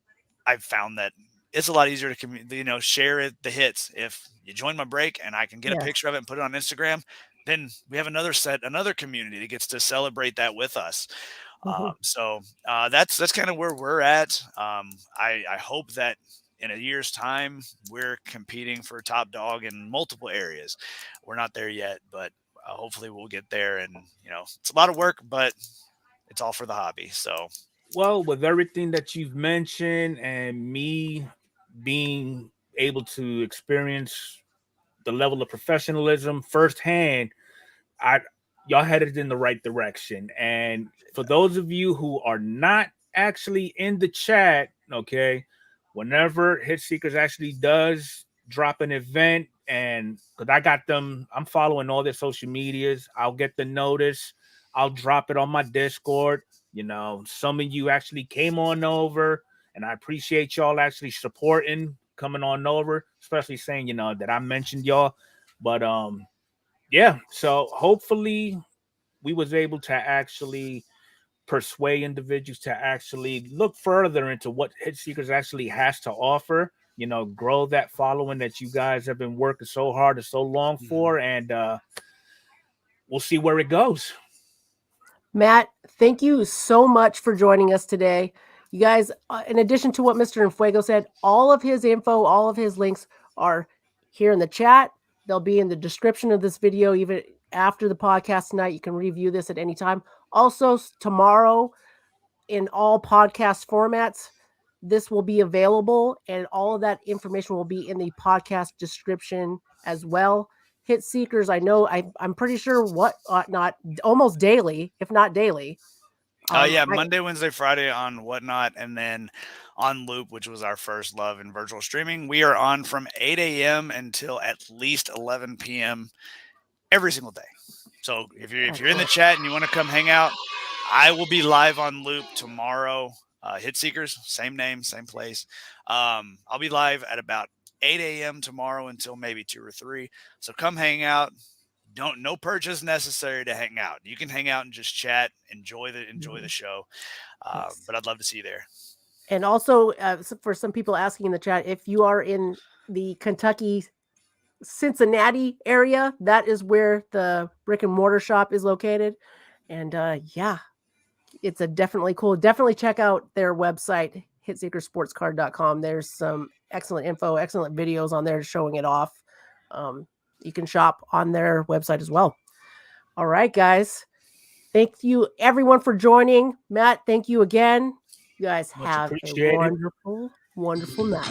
I've found that it's a lot easier to share the hits. If you join my break and I can get a picture of it and put it on Instagram, then we have another community that gets to celebrate that with us. So that's kind of where we're at. I hope that in a year's time, we're competing for top dog in multiple areas. We're not there yet, but hopefully we'll get there. And, it's a lot of work, but it's all for the hobby. So, well, with everything that you've mentioned and me being able to experience the level of professionalism firsthand, y'all headed in the right direction. And for those of you who are not actually in the chat, okay, whenever Hit Seekers actually does drop an event, and because I got them, I'm following all their social medias, I'll get the notice, I'll drop it on my Discord. Some of you actually came on over, and I appreciate y'all actually supporting, coming on over, especially saying, that I mentioned y'all. But yeah, so hopefully we was able to actually persuade individuals to actually look further into what Hit Seekers actually has to offer, grow that following that you guys have been working so hard and so long for, and we'll see where it goes. Matt, thank you so much for joining us today. You guys, in addition to what Mr. Infuego said, all of his info, all of his links are here in the chat. They'll be in the description of this video, even after the podcast tonight. You can review this at any time. Also, tomorrow, in all podcast formats, this will be available, and all of that information will be in the podcast description as well. Hit Seekers, I know, I'm pretty sure Whatnot almost daily, if not daily. Monday, Wednesday, Friday on Whatnot, and then on Loop, which was our first love in virtual streaming. We are on from 8 a.m. until at least 11 p.m. every single day. So if you're in the chat and you want to come hang out, I will be live on Loop tomorrow. Hit Seekers, same name, same place. I'll be live at about 8 a.m. tomorrow until maybe 2 or 3. So come hang out. No purchase necessary to hang out. You can hang out and just chat, enjoy the show. But I'd love to see you there. And also, for some people asking in the chat, if you are in the Kentucky, Cincinnati area, that is where the brick and mortar shop is located. And it's definitely cool. Definitely check out their website, hitseekersportscard.com. There's some excellent info, excellent videos on there showing it off. You can shop on their website as well. All right, guys. Thank you, everyone, for joining. Matt, thank you again. You guys Much have a appreciated. wonderful, wonderful night.